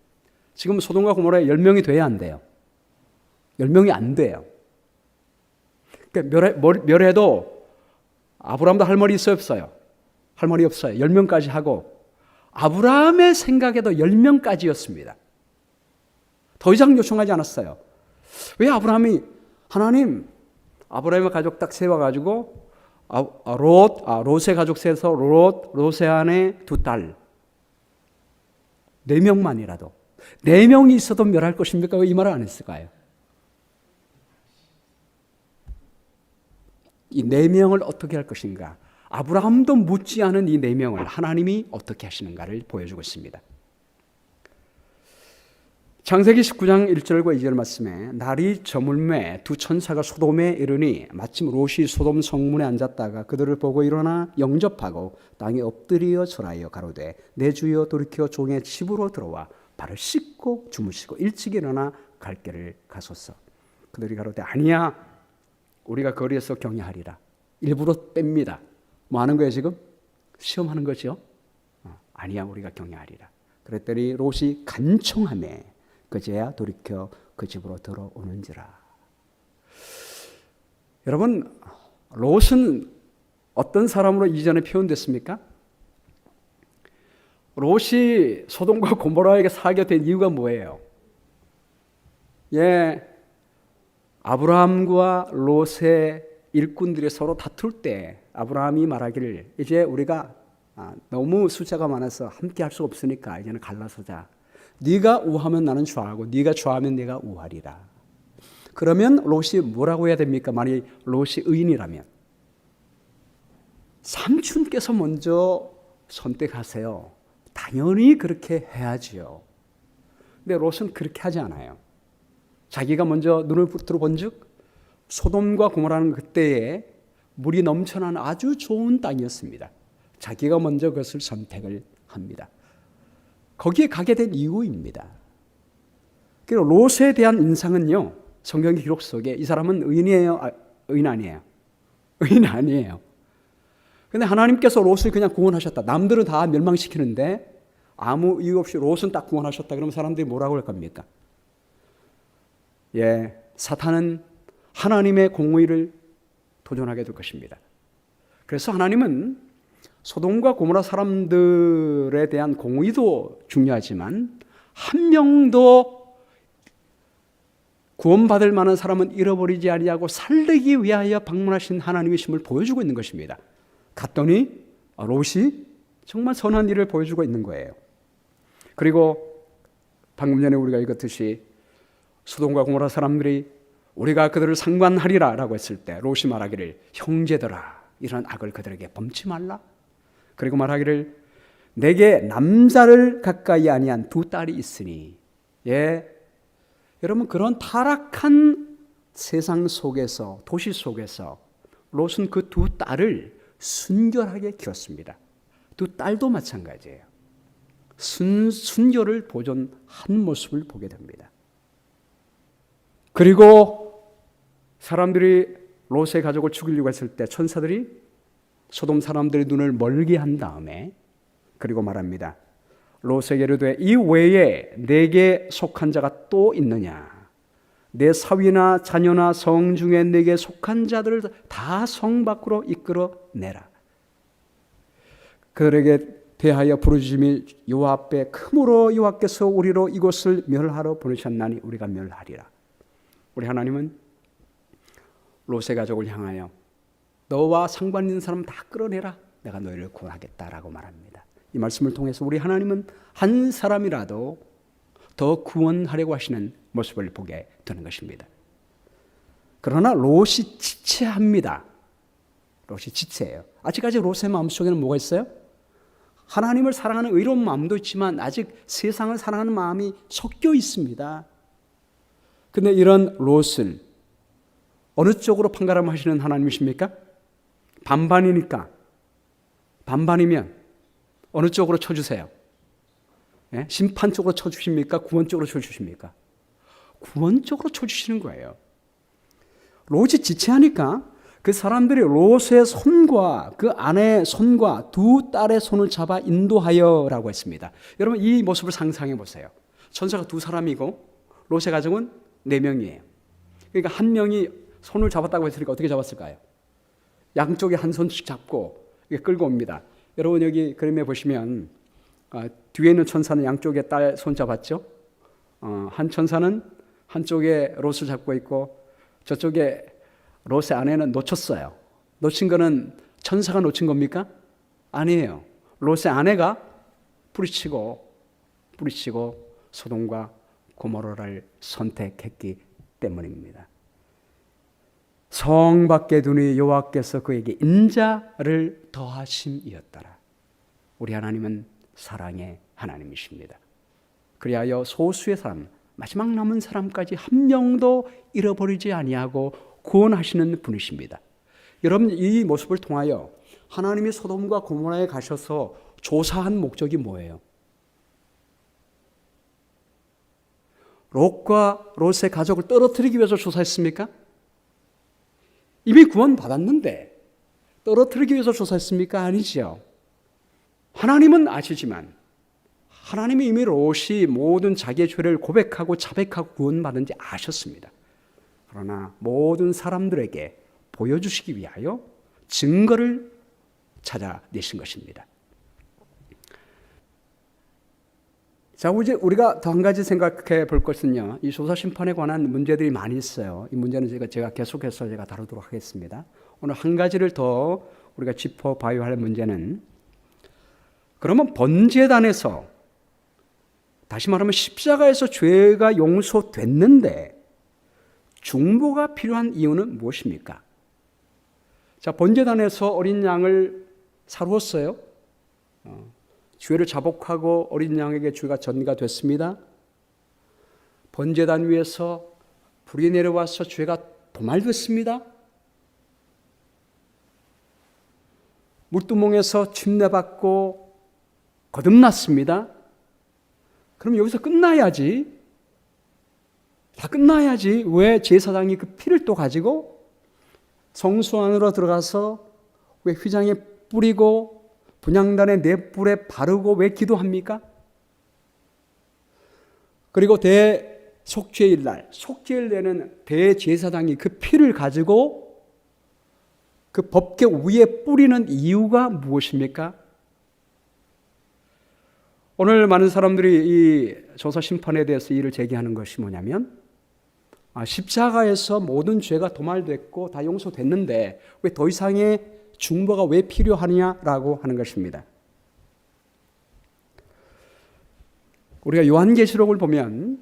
지금 소돔과 고모라에 10명이 돼야 안 돼요. 10명이 안 돼요. 그러니까 멸해도 아브라함도 할 말이 있어요, 없어요? 할 말이 없어요. 10명까지 하고 아브라함의 생각에도 10명까지였습니다. 더 이상 요청하지 않았어요. 왜 아브라함이 아브라함의 가족 딱 세워가지고 롯의 가족 세서 롯의 아내 2딸 4명만이라도 4명이 있어도 멸할 것입니까? 왜 이 말을 안 했을까요? 이 4명을 어떻게 할 것인가? 아브라함도 묻지 않은 이 4명을 하나님이 어떻게 하시는가를 보여주고 있습니다. 창세기 19장 1절과 2절 말씀에 날이 저물매 두 천사가 소돔에 이르니 마침 롯이 소돔 성문에 앉았다가 그들을 보고 일어나 영접하고 땅에 엎드려 절하여 가로되 내 주여 돌이켜 종의 집으로 들어와 발을 씻고 주무시고 일찍 일어나 갈 길을 가소서. 그들이 가로되 아니야 우리가 거리에서 경외하리라. 일부러 뺍니다. 뭐 하는 거예요 지금? 시험하는 거죠. 아니야 우리가 경외하리라. 그랬더니 롯이 간청하매 그제야 돌이켜 그 집으로 들어오는지라. 여러분 롯은 어떤 사람으로 이전에 표현됐습니까? 롯이 소돔과 고모라에게 사게 된 이유가 뭐예요? 아브라함과 롯의 일꾼들이 서로 다툴 때 아브라함이 말하기를 이제 우리가 너무 숫자가 많아서 함께 할 수 없으니까 이제는 갈라서자. 네가 우하면 나는 좌하고 네가 좌하면 내가 우하리라. 그러면 롯이 뭐라고 해야 됩니까? 만약 롯이 의인이라면 삼촌께서 먼저 선택하세요. 당연히 그렇게 해야지요. 근데 롯은 그렇게 하지 않아요. 자기가 먼저 눈을 붙들어 본즉 소돔과 고모라는 그때에 물이 넘쳐나는 아주 좋은 땅이었습니다. 자기가 먼저 그것을 선택을 합니다. 거기에 가게 된 이유입니다. 그리고 롯에 대한 인상은요, 성경 기록 속에 이 사람은 의인이에요? 의인 아니에요? 의인 아니에요. 근데 하나님께서 롯을 그냥 구원하셨다. 남들은 다 멸망시키는데 아무 이유 없이 롯은 딱 구원하셨다. 그러면 사람들이 뭐라고 할 겁니까? 사탄은 하나님의 공의를 도전하게 될 것입니다. 그래서 하나님은 소돔과 고모라 사람들에 대한 공의도 중요하지만 한 명도 구원받을 만한 사람은 잃어버리지 아니하고 살리기 위하여 방문하신 하나님의 힘을 보여주고 있는 것입니다. 갔더니 롯이 정말 선한 일을 보여주고 있는 거예요. 그리고 방금 전에 우리가 읽었듯이 소돔과 고모라 사람들이 우리가 그들을 상관하리라 라고 했을 때 롯이 말하기를 형제들아 이런 악을 그들에게 범치 말라. 그리고 말하기를 내게 남자를 가까이 아니한 2딸이 있으니. 여러분 그런 타락한 세상 속에서 도시 속에서 롯은 그 2딸을 순결하게 키웠습니다. 2딸도 마찬가지예요. 순결을 보존한 모습을 보게 됩니다. 그리고 사람들이 롯의 가족을 죽이려고 했을 때 천사들이 소돔 사람들의 눈을 멀게 한 다음에 그리고 말합니다. 롯에게 이르되 이 외에 내게 속한 자가 또 있느냐? 내 사위나 자녀나 성 중에 내게 속한 자들을 다 성 밖으로 이끌어내라. 그들에게 대하여 부르짖음이 여호와 앞에 크므로 여호와께서 우리로 이곳을 멸하러 보내셨나니 우리가 멸하리라. 우리 하나님은 롯의 가족을 향하여 너와 상관 있는 사람 다 끌어내라. 내가 너희를 구원하겠다라고 말합니다. 이 말씀을 통해서 우리 하나님은 한 사람이라도 더 구원하려고 하시는 모습을 보게 되는 것입니다. 그러나 롯이 지체합니다. 롯이 지체해요. 아직까지 롯의 마음속에는 뭐가 있어요? 하나님을 사랑하는 의로운 마음도 있지만 아직 세상을 사랑하는 마음이 섞여 있습니다. 근데 이런 롯을 어느 쪽으로 판가름하시는 하나님이십니까? 반반이니까. 반반이면 어느 쪽으로 쳐주세요? 예? 심판 쪽으로 쳐주십니까? 구원 쪽으로 쳐주십니까? 구원 쪽으로 쳐주시는 거예요. 롯이 지체하니까 그 사람들이 롯의 손과 그 아내의 손과 두 딸의 손을 잡아 인도하여라고 했습니다. 여러분 이 모습을 상상해 보세요. 천사가 두 사람이고 롯의 가족은 4명이에요. 그러니까 한 명이 손을 잡았다고 했으니까 어떻게 잡았을까요? 양쪽에 한 손씩 잡고 끌고 옵니다. 여러분 여기 그림에 보시면 뒤에 있는 천사는 양쪽에 딸 손 잡았죠. 한 천사는 한쪽에 롯을 잡고 있고 저쪽에 롯의 아내는 놓쳤어요. 놓친 거는 천사가 놓친 겁니까? 아니에요. 롯의 아내가 뿌리치고 소돔과 고모라를 선택했기 때문입니다. 성 밖에 두니 여호와께서 그에게 인자를 더하심이었더라. 우리 하나님은 사랑의 하나님이십니다. 그리하여 소수의 사람, 마지막 남은 사람까지 한 명도 잃어버리지 아니하고 구원하시는 분이십니다. 여러분 이 모습을 통하여 하나님이 소돔과 고모라에 가셔서 조사한 목적이 뭐예요? 롯과 롯의 가족을 떨어뜨리기 위해서 조사했습니까? 이미 구원받았는데 떨어뜨리기 위해서 조사했습니까? 아니죠. 하나님은 아시지만 하나님이 이미 롯이 모든 자기의 죄를 고백하고 자백하고 구원받은지 아셨습니다. 그러나 모든 사람들에게 보여주시기 위하여 증거를 찾아내신 것입니다. 자, 이제 우리가 더 한 가지 생각해 볼 것은요. 이 조사 심판에 관한 문제들이 많이 있어요. 이 문제는 제가 계속해서 다루도록 하겠습니다. 오늘 한 가지를 더 우리가 짚어봐야 할 문제는 그러면 번제단에서 다시 말하면 십자가에서 죄가 용서됐는데 중보가 필요한 이유는 무엇입니까? 자, 번제단에서 어린 양을 사루었어요. 죄를 자복하고 어린 양에게 죄가 전가 됐습니다. 번제단 위에서 불이 내려와서 죄가 도말됐습니다. 물두멍에서 침례받고 거듭났습니다. 그럼 여기서 끝나야지. 다 끝나야지. 왜 제사장이 그 피를 또 가지고 성소 안으로 들어가서 왜 휘장에 뿌리고 분향단의 넷불에 바르고 왜 기도합니까? 그리고 속죄일 날, 속죄일 내는 대제사장이 그 피를 가지고 그 법궤 위에 뿌리는 이유가 무엇입니까? 오늘 많은 사람들이 이 조사 심판에 대해서 이의를 제기하는 것이 뭐냐면 십자가에서 모든 죄가 도말됐고 다 용서됐는데 왜 더 이상의 중보가 왜 필요하냐라고 하는 것입니다. 우리가 요한계시록을 보면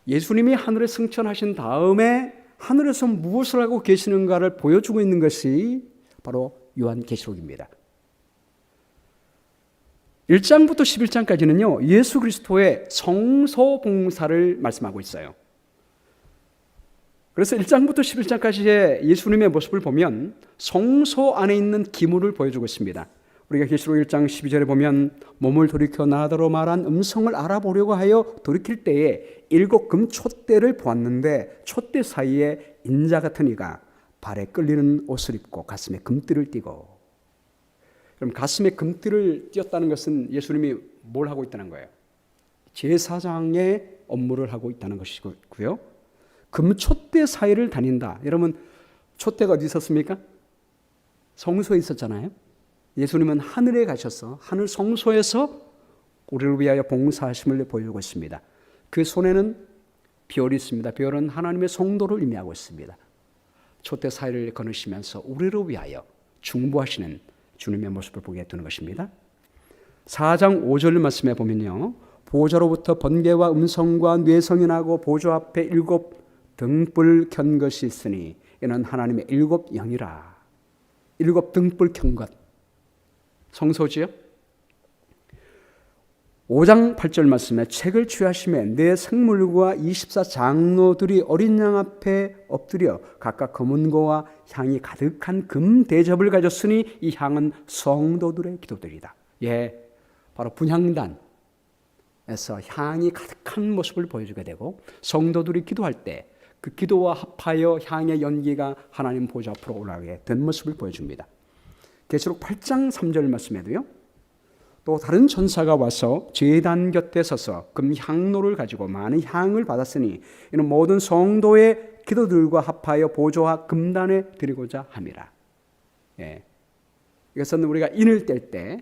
예수님이 하늘에 승천하신 다음에 하늘에서 무엇을 하고 계시는가를 보여주고 있는 것이 바로 요한계시록입니다. 1장부터 11장까지는요. 예수 그리스도의 성소봉사를 말씀하고 있어요. 그래서 1장부터 11장까지의 예수님의 모습을 보면 성소 안에 있는 기물을 보여주고 있습니다. 우리가 계시록 1장 12절에 보면 몸을 돌이켜 나더러 말한 음성을 알아보려고 하여 돌이킬 때에 7 금촛대를 보았는데 촛대 사이에 인자 같은 이가 발에 끌리는 옷을 입고 가슴에 금띠를 띠고. 그럼 가슴에 금띠를 띄었다는 것은 예수님이 뭘 하고 있다는 거예요? 제사장의 업무를 하고 있다는 것이고요. 금촛대 사이를 다닌다. 여러분 촛대가 어디 있었습니까? 성소에 있었잖아요. 예수님은 하늘에 가셔서 하늘 성소에서 우리를 위하여 봉사하심을 보여주고 있습니다. 그 손에는 별이 있습니다. 별은 하나님의 성도를 의미하고 있습니다. 촛대 사이를 거느시면서 우리를 위하여 중보하시는 주님의 모습을 보게 되는 것입니다. 4장 5절 말씀에 보면요. 보좌로부터 번개와 음성과 뇌성이 나고 보좌 앞에 7 등불 켠 것이 있으니 이는 하나님의 7 영이라. 7 등불 켠 것. 성소지요? 5장 8절 말씀에 책을 취하심에 내 생물과 24 장로들이 어린 양 앞에 엎드려 각각 검은고와 향이 가득한 금 대접을 가졌으니 이 향은 성도들의 기도들이다. 예, 바로 분향단에서 향이 가득한 모습을 보여주게 되고 성도들이 기도할 때 그 기도와 합하여 향의 연기가 하나님 보좌 앞으로 올라가게 된 모습을 보여줍니다. 계시록 8장 3절 말씀에도요. 또 다른 천사가 와서 제단 곁에 서서 금향로를 가지고 많은 향을 받았으니 이는 모든 성도의 기도들과 합하여 보좌와 금단에 드리고자 함이라. 예. 이것은 우리가 인을 뗄 때,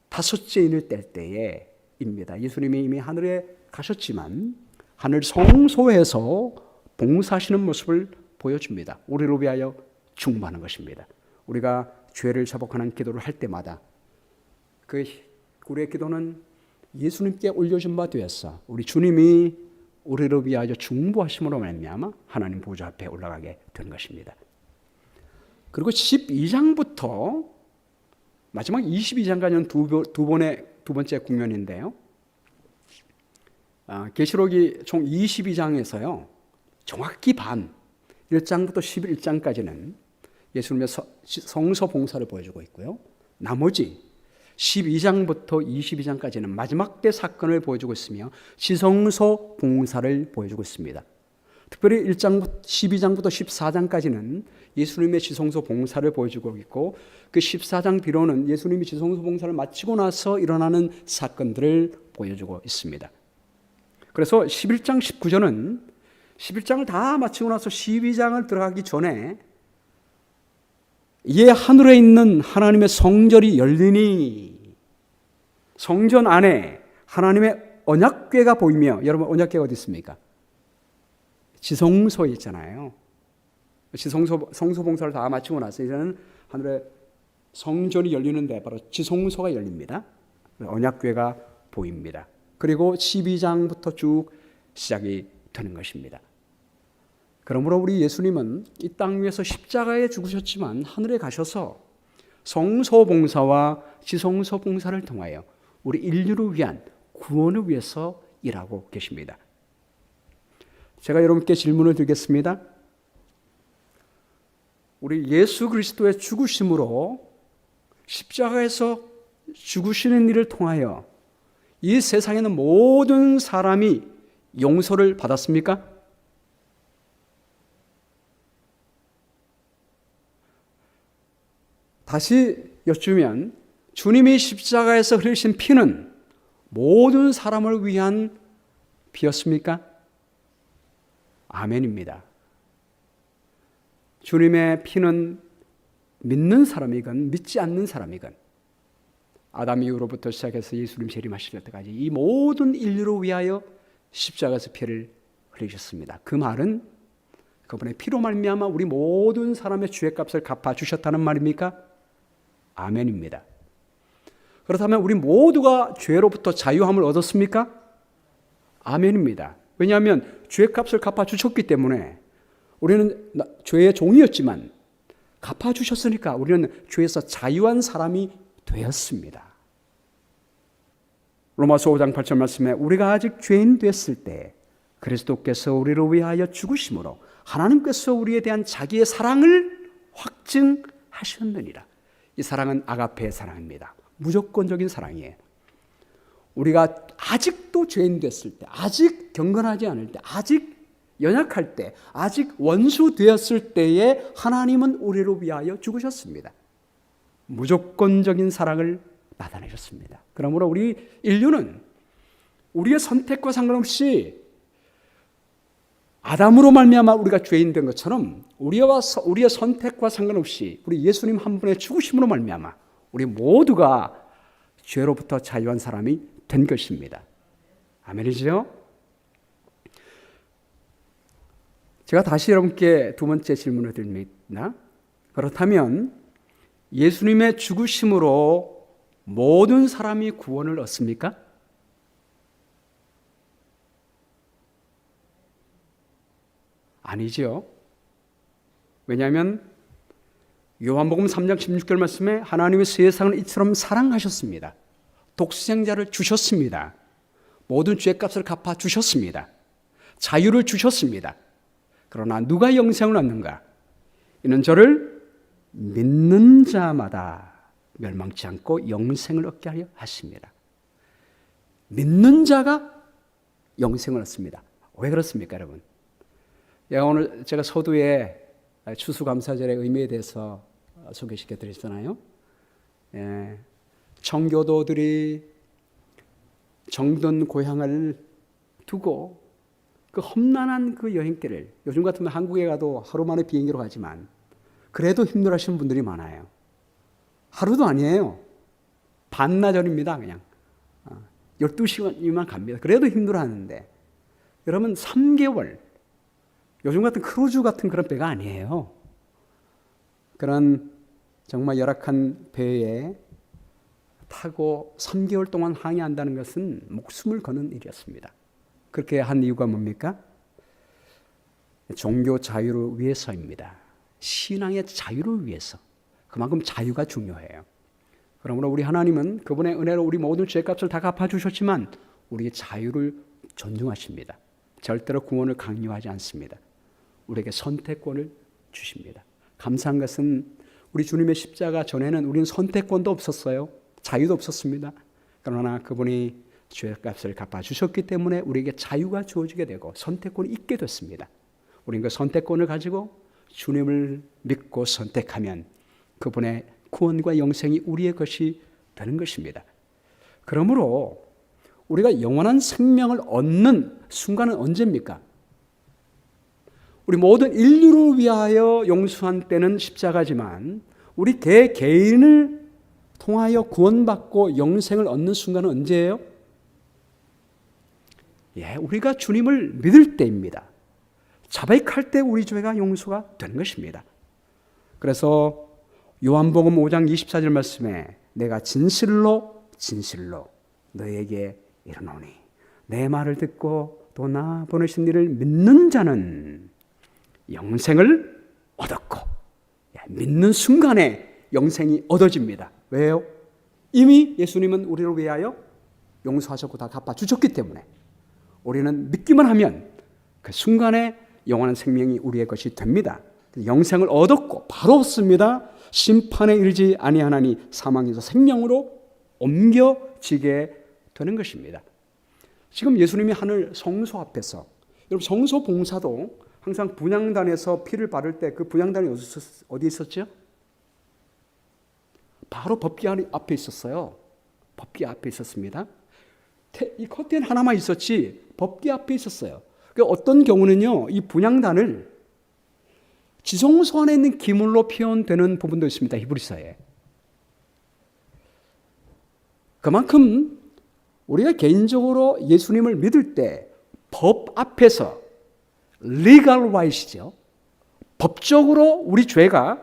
5째 인을 뗄 때에입니다. 예수님이 이미 하늘에 가셨지만 하늘 성소에서 봉사하시는 모습을 보여줍니다. 우리를 위하여 중보하는 것입니다. 우리가 죄를 자복하는 기도를 할 때마다 우리의 기도는 예수님께 올려준 바 되었어. 우리 주님이 우리를 위하여 중보하심으로 말미암아 하나님 보좌 앞에 올라가게 된 것입니다. 그리고 12장부터 마지막 22장까지는 두 번째 국면인데요. 계시록이 총 22장에서요. 정확히 반, 1장부터 11장까지는 예수님의 성소 봉사를 보여주고 있고요. 나머지 12장부터 22장까지는 마지막 때 사건을 보여주고 있으며 지성소 봉사를 보여주고 있습니다. 특별히 12장부터 14장까지는 예수님의 지성소 봉사를 보여주고 있고 그 14장 뒤로는 예수님이 지성소 봉사를 마치고 나서 일어나는 사건들을 보여주고 있습니다. 그래서 11장 19절은 11장을 다 마치고 나서 12장을 들어가기 전에 이 하늘에 있는 하나님의 성전이 열리니 성전 안에 하나님의 언약궤가 보이며, 여러분 언약궤가 어디 있습니까? 지성소에 있잖아요. 성소 봉사를 다 마치고 나서 이제는 하늘에 성전이 열리는데 바로 지성소가 열립니다. 언약궤가 보입니다. 그리고 12장부터 쭉 시작이 되는 것입니다. 그러므로 우리 예수님은 이 땅 위에서 십자가에 죽으셨지만 하늘에 가셔서 성소 봉사와 지성소 봉사를 통하여 우리 인류를 위한 구원을 위해서 일하고 계십니다. 제가 여러분께 질문을 드리겠습니다. 우리 예수 그리스도의 죽으심으로 십자가에서 죽으시는 일을 통하여 이 세상에는 모든 사람이 용서를 받았습니까? 다시 여쭈면 주님이 십자가에서 흘리신 피는 모든 사람을 위한 피였습니까? 아멘입니다. 주님의 피는 믿는 사람이건 믿지 않는 사람이건 아담 이후로부터 시작해서 예수님 재림하실 때까지 이 모든 인류를 위하여 십자가에서 피를 흘리셨습니다. 그 말은 그분의 피로 말미암아 우리 모든 사람의 죄값을 갚아주셨다는 말입니까? 아멘입니다. 그렇다면 우리 모두가 죄로부터 자유함을 얻었습니까? 아멘입니다. 왜냐하면 죄값을 갚아주셨기 때문에 우리는 죄의 종이었지만 갚아주셨으니까 우리는 죄에서 자유한 사람이 되었습니다. 로마서 5장 8절 말씀에 우리가 아직 죄인 됐을 때 그리스도께서 우리를 위하여 죽으심으로 하나님께서 우리에 대한 자기의 사랑을 확증하셨느니라. 이 사랑은 아가페의 사랑입니다. 무조건적인 사랑이에요. 우리가 아직도 죄인 됐을 때, 아직 경건하지 않을 때, 아직 연약할 때, 아직 원수 되었을 때에 하나님은 우리를 위하여 죽으셨습니다. 무조건적인 사랑을 나타내셨습니다. 그러므로 우리 인류는 우리의 선택과 상관없이 아담으로 말미암아 우리가 죄인 된 것처럼 우리의 선택과 상관없이 우리 예수님 한 분의 죽으심으로 말미암아 우리 모두가 죄로부터 자유한 사람이 된 것입니다. 아멘이죠? 제가 다시 여러분께 두 번째 질문을 드립니다. 그렇다면 예수님의 죽으심으로 모든 사람이 구원을 얻습니까? 아니죠. 왜냐하면 요한복음 3장 16절 말씀에 하나님의 세상을 이처럼 사랑하셨습니다. 독생자를 주셨습니다. 모든 죄값을 갚아 주셨습니다. 자유를 주셨습니다. 그러나 누가 영생을 얻는가? 이는 저를 믿는 자마다 멸망치 않고 영생을 얻게 하려 하십니다. 믿는 자가 영생을 얻습니다. 왜 그렇습니까, 여러분? 오늘 제가 서두에 추수감사절의 의미에 대해서 소개시켜 드렸잖아요. 청교도들이 정든 고향을 두고 그 험난한 그 여행길을, 요즘 같으면 한국에 가도 하루 만에 비행기로 가지만 그래도 힘들어하시는 분들이 많아요. 하루도 아니에요. 반나절입니다. 그냥 12시간이면 갑니다. 그래도 힘들어하는데 여러분 3개월, 요즘 같은 크루즈 같은 그런 배가 아니에요. 그런 정말 열악한 배에 타고 3개월 동안 항해한다는 것은 목숨을 거는 일이었습니다. 그렇게 한 이유가 뭡니까? 종교 자유를 위해서입니다. 신앙의 자유를 위해서. 그만큼 자유가 중요해요. 그러므로 우리 하나님은 그분의 은혜로 우리 모든 죄값을 다 갚아주셨지만 우리의 자유를 존중하십니다. 절대로 구원을 강요하지 않습니다. 우리에게 선택권을 주십니다. 감사한 것은 우리 주님의 십자가 전에는 우리는 선택권도 없었어요. 자유도 없었습니다. 그러나 그분이 죄값을 갚아주셨기 때문에 우리에게 자유가 주어지게 되고 선택권이 있게 됐습니다. 우리는 그 선택권을 가지고 주님을 믿고 선택하면 그분의 구원과 영생이 우리의 것이 되는 것입니다. 그러므로 우리가 영원한 생명을 얻는 순간은 언제입니까? 우리 모든 인류를 위하여 용서한 때는 십자가지만 우리 개인을 통하여 구원받고 영생을 얻는 순간은 언제예요? 우리가 주님을 믿을 때입니다. 자백할 때 우리 죄가 용서가 되는 것입니다. 그래서 요한복음 5장 24절 말씀에 내가 진실로 너에게 이르노니 내 말을 듣고 또 나 보내신 이를 믿는 자는 영생을 얻었고, 믿는 순간에 영생이 얻어집니다. 왜요? 이미 예수님은 우리를 위하여 용서하셨고 다 갚아주셨기 때문에 우리는 믿기만 하면 그 순간에 영원한 생명이 우리의 것이 됩니다. 영생을 얻었고 바로 얻습니다. 심판에 이르지 아니하나니 사망에서 생명으로 옮겨지게 되는 것입니다. 지금 예수님이 하늘 성소 앞에서, 여러분 성소 봉사도 항상 분향단에서 피를 바를 때 그 분향단이 어디 있었죠? 바로 법궤 앞에 있었어요. 법궤 앞에 있었습니다. 이 커튼 하나만 있었지 법궤 앞에 있었어요. 그러니까 어떤 경우는요, 이 분향단을 지성소 안에 있는 기물로 표현되는 부분도 있습니다. 히브리서에. 그만큼 우리가 개인적으로 예수님을 믿을 때 법 앞에서 legal right이죠. 법적으로 우리 죄가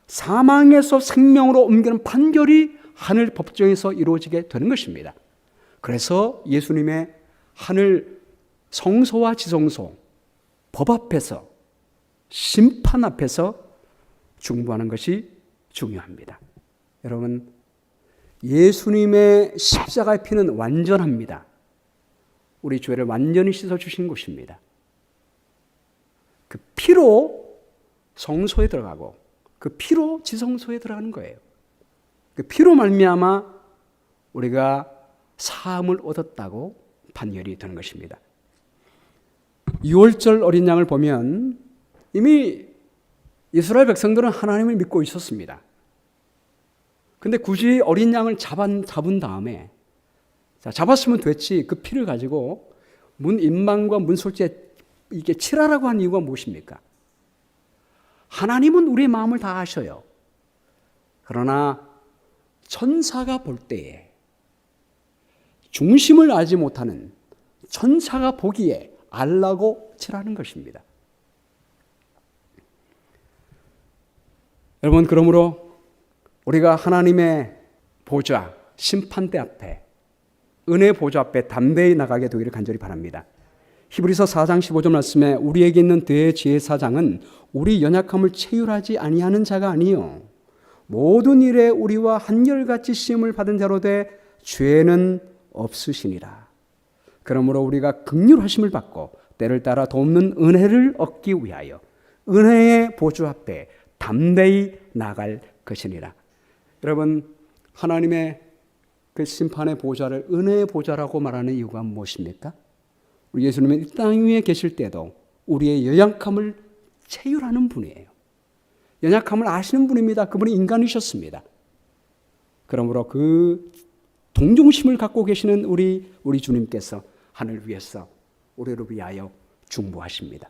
사망에서 생명으로 옮기는 판결이 하늘 법정에서 이루어지게 되는 것입니다. 그래서 예수님의 하늘 성소와 지성소, 법 앞에서, 심판 앞에서 중보하는 것이 중요합니다. 여러분, 예수님의 십자가의 피는 완전합니다. 우리 죄를 완전히 씻어주신 것입니다. 그 피로 성소에 들어가고 그 피로 지성소에 들어가는 거예요. 그 피로 말미암아 우리가 사함을 얻었다고 판결이 되는 것입니다. 6월절 어린 양을 보면 이미 이스라엘 백성들은 하나님을 믿고 있었습니다. 근데 굳이 어린 양을 잡은 다음에 잡았으면 됐지 그 피를 가지고 문 임방과 문 솔지에 이게 칠하라고 한 이유가 무엇입니까? 하나님은 우리의 마음을 다 아셔요. 그러나 천사가 볼 때에 중심을 알지 못하는 천사가 보기에 알라고 칠하는 것입니다. 여러분, 그러므로 우리가 하나님의 보좌, 심판대 앞에, 은혜 보좌 앞에 담대히 나가게 되기를 간절히 바랍니다. 히브리서 4장 15절 말씀에 우리에게 있는 대제사장은 우리 연약함을 체휼하지 아니하는 자가 아니요 모든 일에 우리와 한결같이 시험을 받은 자로 돼 죄는 없으시니라. 그러므로 우리가 긍휼하심을 받고 때를 따라 돕는 은혜를 얻기 위하여 은혜의 보좌 앞에 담대히 나갈 것이니라. 여러분, 하나님의 그 심판의 보좌를 은혜의 보좌라고 말하는 이유가 무엇입니까? 우리 예수님은 이 땅 위에 계실 때도 우리의 연약함을 체휼하는 분이에요. 연약함을 아시는 분입니다. 그분이 인간이셨습니다. 그러므로 그 동정심을 갖고 계시는 우리 주님께서 하늘을 위해서 우리를 위하여 중보하십니다.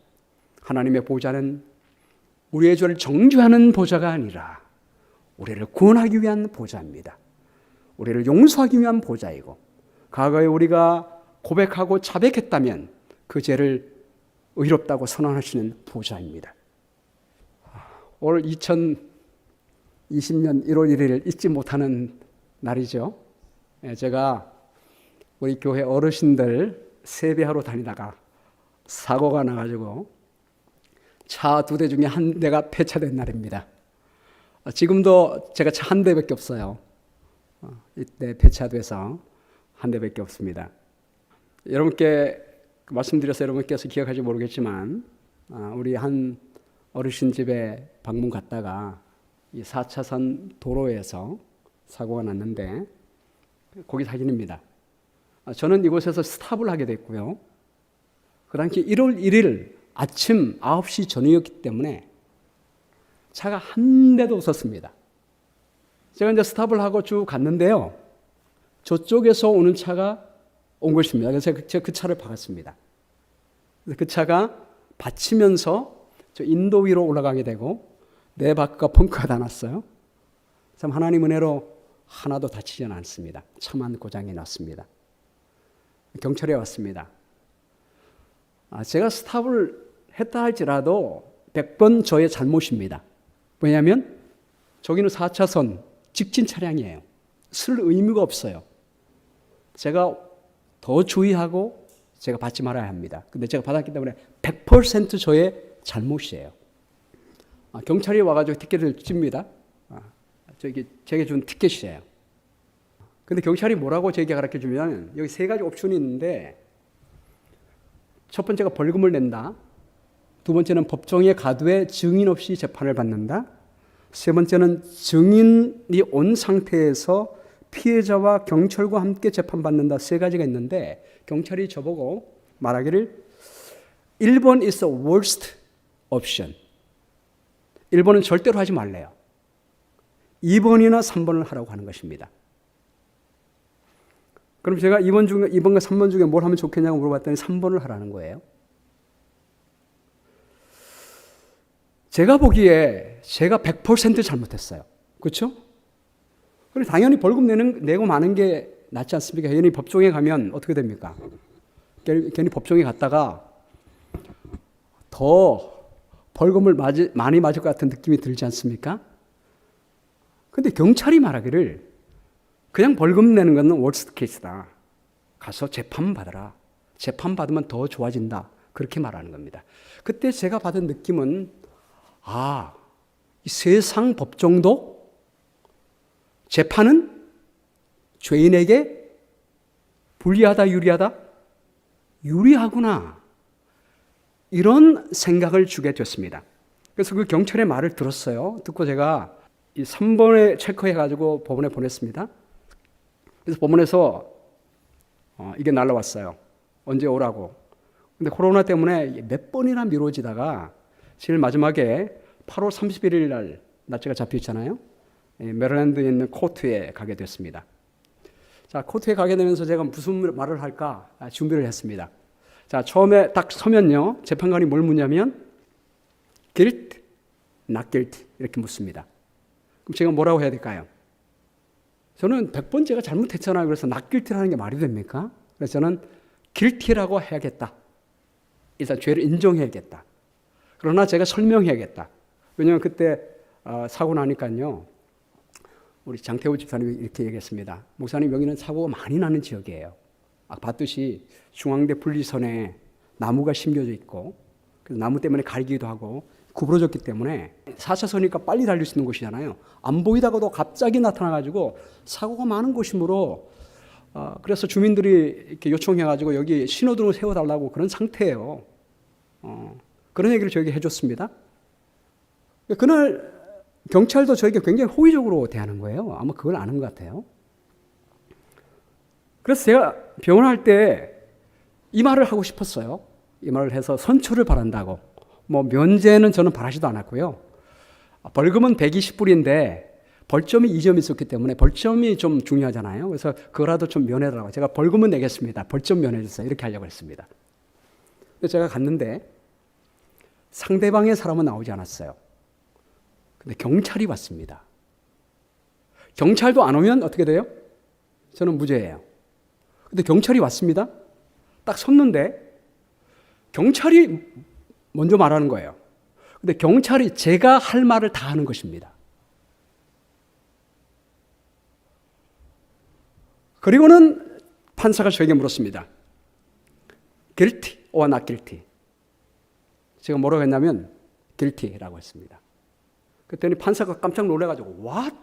하나님의 보좌는 우리의 죄를 정죄하는 보좌가 아니라 우리를 구원하기 위한 보좌입니다. 우리를 용서하기 위한 보좌이고 과거에 우리가 고백하고 자백했다면 그 죄를 의롭다고 선언하시는 보좌입니다. 올 2020년 1월 1일 잊지 못하는 날이죠. 제가 우리 교회 어르신들 세배하러 다니다가 사고가 나가지고 차 2대 중에 한 대가 폐차된 날입니다. 지금도 제가 차 한 대밖에 없어요. 이때 폐차돼서 한 대밖에 없습니다. 여러분께 말씀드려서 여러분께서 기억하지 모르겠지만 우리 한 어르신 집에 방문 갔다가 이 4차선 도로에서 사고가 났는데 거기 사진입니다. 저는 이곳에서 스탑을 하게 됐고요. 그 당시 1월 1일 아침 9시 전이었기 때문에 차가 한 대도 없었습니다. 제가 이제 스탑을 하고 쭉 갔는데요. 저쪽에서 오는 차가 온 것입니다. 그래서 제가 그 차를 박았습니다. 그 차가 받치면서 저 인도 위로 올라가게 되고 내 바퀴가 펑크가 다 났어요. 참 하나님 은혜로 하나도 다치지는 않습니다. 차만 고장이 났습니다. 경찰에 왔습니다. 제가 스탑을 했다 할지라도 100번 저의 잘못입니다. 왜냐하면 저기는 4차선 직진 차량이에요. 쓸 의무가 없어요. 제가 더 주의하고 제가 받지 말아야 합니다. 근데 제가 받았기 때문에 100% 저의 잘못이에요. 경찰이 와가지고 티켓을 줍니다. 제게 준 티켓이에요. 근데 경찰이 뭐라고 제게 가르쳐 주면 여기 3가지 옵션이 있는데 첫 번째가 벌금을 낸다. 두 번째는 법정에 가두에 증인 없이 재판을 받는다. 세 번째는 증인이 온 상태에서 피해자와 경찰과 함께 재판받는다. 3가지가 있는데 경찰이 저보고 말하기를 1번 is the worst option. 1번은 절대로 하지 말래요. 2번이나 3번을 하라고 하는 것입니다. 그럼 제가 2번과 3번 중에 뭘 하면 좋겠냐고 물어봤더니 3번을 하라는 거예요. 제가 보기에 제가 100% 잘못했어요. 그렇죠? 그래서 당연히 벌금 내고 마는 게 낫지 않습니까? 괜히 법정에 가면 어떻게 됩니까? 괜히 법정에 갔다가 더 벌금을 많이 맞을 것 같은 느낌이 들지 않습니까? 근데 경찰이 말하기를 그냥 벌금 내는 것은 월스트 케이스다. 가서 재판 받아라. 재판 받으면 더 좋아진다. 그렇게 말하는 겁니다. 그때 제가 받은 느낌은 이 세상 법정도 재판은 죄인에게 불리하다, 유리하다? 유리하구나. 이런 생각을 주게 됐습니다. 그래서 그 경찰의 말을 들었어요. 듣고 제가 이 3번에 체크해가지고 법원에 보냈습니다. 그래서 법원에서 이게 날라왔어요. 언제 오라고. 근데 코로나 때문에 몇 번이나 미뤄지다가 제일 마지막에 8월 31일 날 날짜가 잡혀있잖아요. 메릴랜드에 있는 코트에 가게 됐습니다. 자, 코트에 가게 되면서 제가 무슨 말을 할까 준비를 했습니다. 자, 처음에 딱 서면요. 재판관이 뭘 묻냐면 guilt, not guilty 이렇게 묻습니다. 그럼 제가 뭐라고 해야 될까요? 저는 100번 제가 잘못했잖아요. 그래서 not guilty라는 게 말이 됩니까? 그래서 저는 guilty라고 해야겠다. 일단 죄를 인정해야겠다. 그러나 제가 설명해야겠다. 왜냐하면 그때 사고 나니까요. 우리 장태호 집사님이 이렇게 얘기했습니다. 목사님 여기는 사고가 많이 나는 지역이에요. 봤듯이 중앙대 분리선에 나무가 심겨져 있고 그래서 나무 때문에 가리기도 하고 구부러졌기 때문에 4차선이니까 빨리 달릴 수 있는 곳이잖아요. 안 보이다가도 갑자기 나타나가지고 사고가 많은 곳이므로 그래서 주민들이 이렇게 요청해가지고 여기 신호등을 세워달라고 그런 상태예요. 그런 얘기를 저에게 해줬습니다. 그날 경찰도 저에게 굉장히 호의적으로 대하는 거예요. 아마 그걸 아는 것 같아요. 그래서 제가 병원할 때 이 말을 하고 싶었어요. 이 말을 해서 선처를 바란다고. 뭐 면제는 저는 바라지도 않았고요. 벌금은 120불인데 벌점이 2점 있었기 때문에 벌점이 좀 중요하잖아요. 그래서 그거라도 좀 면해달라고. 제가 벌금은 내겠습니다. 벌점 면해주세요. 이렇게 하려고 했습니다. 근데 제가 갔는데 상대방의 사람은 나오지 않았어요. 근데 경찰이 왔습니다. 경찰도 안 오면 어떻게 돼요? 저는 무죄예요. 근데 경찰이 왔습니다. 딱 섰는데 경찰이 먼저 말하는 거예요. 근데 경찰이 제가 할 말을 다 하는 것입니다. 그리고는 판사가 저에게 물었습니다. Guilty or not guilty? 제가 뭐라고 했냐면 guilty라고 했습니다. 그랬더니 판사가 깜짝 놀라가지고 What?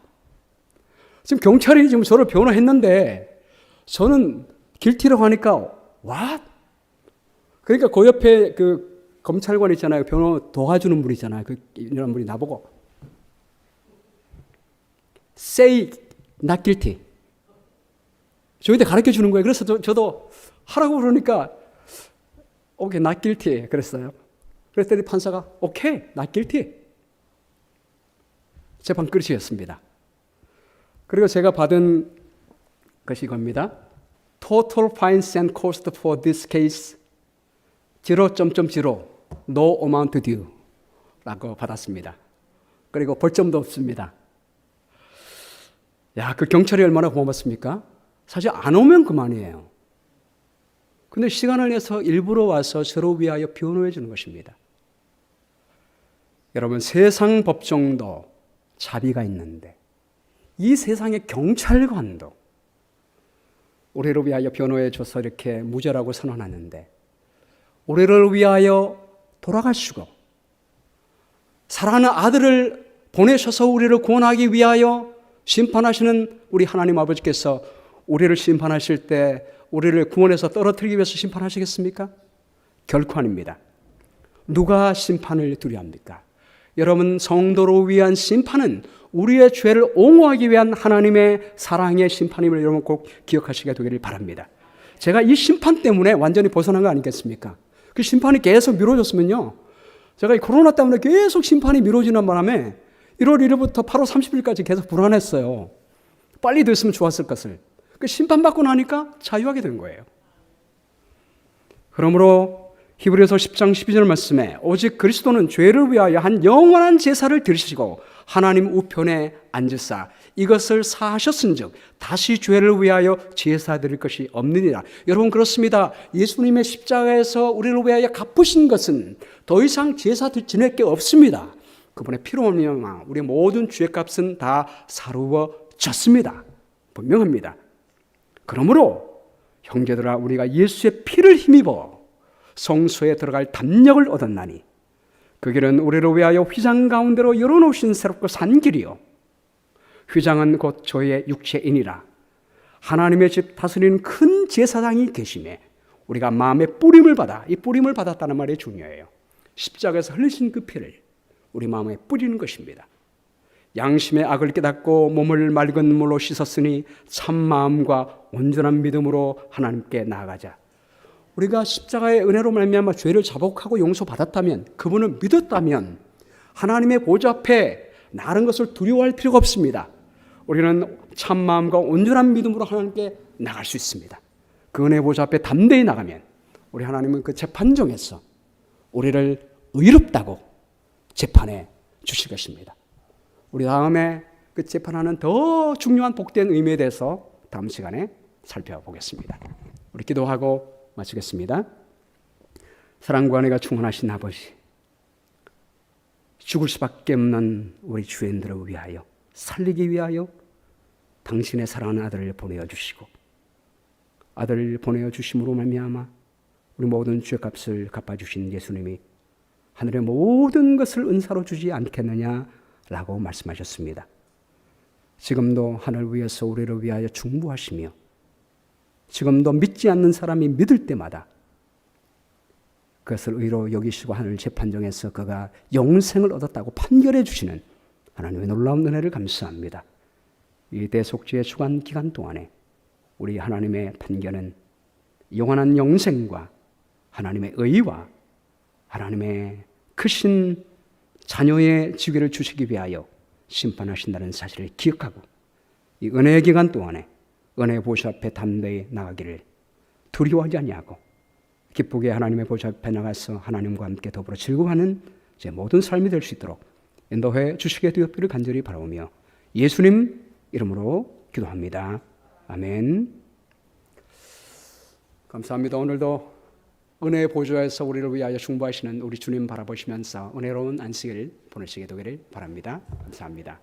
지금 경찰이 지금 저를 변호했는데 저는 guilty라고 하니까 What? 그러니까 그 옆에 그 검찰관 있잖아요. 변호 도와주는 분 있잖아요. 이런 분이 나보고 Say not guilty. 저희한테 가르쳐 주는 거예요. 그래서 저도 하라고 그러니까 오케이, not guilty 그랬어요. 그랬더니 판사가 오케이, not guilty. 재판 끝이었습니다. 그리고 제가 받은 것이 이겁니다. Total fines and cost for this case 0.0 no amount due 라고 받았습니다. 그리고 벌점도 없습니다. 야, 그 경찰이 얼마나 고맙습니까? 사실 안 오면 그만이에요. 근데 시간을 내서 일부러 와서 저를 위하여 변호해 주는 것입니다. 여러분, 세상 법정도 자비가 있는데 이 세상의 경찰관도 우리를 위하여 변호해 줘서 이렇게 무죄라고 선언하는데 우리를 위하여 돌아가시고 사랑하는 아들을 보내셔서 우리를 구원하기 위하여 심판하시는 우리 하나님 아버지께서 우리를 심판하실 때 우리를 구원해서 떨어뜨리기 위해서 심판하시겠습니까? 결코 아닙니다. 누가 심판을 두려워합니까? 여러분, 성도를 위한 심판은 우리의 죄를 옹호하기 위한 하나님의 사랑의 심판임을 여러분 꼭 기억하시게 되기를 바랍니다. 제가 이 심판 때문에 완전히 벗어난 거 아니겠습니까? 그 심판이 계속 미뤄졌으면요, 제가 이 코로나 때문에 계속 심판이 미뤄지는 바람에 1월 1일부터 8월 30일까지 계속 불안했어요. 빨리 됐으면 좋았을 것을. 그 심판받고 나니까 자유하게 된 거예요. 그러므로 히브리서 10장 12절 말씀에 오직 그리스도는 죄를 위하여 한 영원한 제사를 드리시고 하나님 우편에 앉으사 이것을 사하셨은즉 다시 죄를 위하여 제사 드릴 것이 없느니라. 여러분, 그렇습니다. 예수님의 십자가에서 우리를 위하여 갚으신 것은 더 이상 제사 지낼 게 없습니다. 그분의 피로 말미암아 우리 모든 죄값은 다 사루어졌습니다. 분명합니다. 그러므로 형제들아, 우리가 예수의 피를 힘입어 성소에 들어갈 담력을 얻었나니 그 길은 우리를 위하여 휘장 가운데로 열어놓으신 새롭고 산 길이요 휘장은 곧 저의 육체이니라. 하나님의 집 다스리는 큰 제사장이 계심에 우리가 마음의 뿌림을 받아, 이 뿌림을 받았다는 말이 중요해요. 십자가에서 흘리신 그 피를 우리 마음에 뿌리는 것입니다. 양심의 악을 깨닫고 몸을 맑은 물로 씻었으니 참 마음과 온전한 믿음으로 하나님께 나아가자. 우리가 십자가의 은혜로 말미암아 죄를 자복하고 용서받았다면, 그분을 믿었다면 하나님의 보좌 앞에 나른 것을 두려워할 필요가 없습니다. 우리는 참 마음과 온전한 믿음으로 하나님께 나갈 수 있습니다. 그 은혜 보좌 앞에 담대히 나가면 우리 하나님은 그 재판정에서 우리를 의롭다고 재판해 주실 것입니다. 우리 다음에 그 재판하는 더 중요한 복된 의미에 대해서 다음 시간에 살펴보겠습니다. 우리 기도하고 마치겠습니다. 사랑과 은혜가 충만하신 아버지, 죽을 수밖에 없는 우리 주인들을 위하여, 살리기 위하여 당신의 사랑하는 아들을 보내어 주시고, 아들을 보내어 주심으로 말미암아 우리 모든 죄값을 갚아주신 예수님이 하늘의 모든 것을 은사로 주지 않겠느냐라고 말씀하셨습니다. 지금도 하늘 위에서 우리를 위하여 중보하시며 지금도 믿지 않는 사람이 믿을 때마다 그것을 의로 여기시고 하늘 재판정에서 그가 영생을 얻었다고 판결해 주시는 하나님의 놀라운 은혜를 감사합니다. 이 대속죄의 주간 기간 동안에 우리 하나님의 판결은 영원한 영생과 하나님의 의와 하나님의 크신 자녀의 지위를 주시기 위하여 심판하신다는 사실을 기억하고 이 은혜의 기간 동안에 은혜의 보좌 앞에 담대히 나가기를 두려워하지 아니하고 기쁘게 하나님의 보좌 앞에 나가서 하나님과 함께 더불어 즐거워하는 제 모든 삶이 될 수 있도록 인도해 주시게 되었기를 간절히 바라오며 예수님 이름으로 기도합니다. 아멘. 감사합니다. 오늘도 은혜의 보좌에서 우리를 위하여 중보하시는 우리 주님 바라보시면서 은혜로운 안식일 보내시게 되기를 바랍니다. 감사합니다.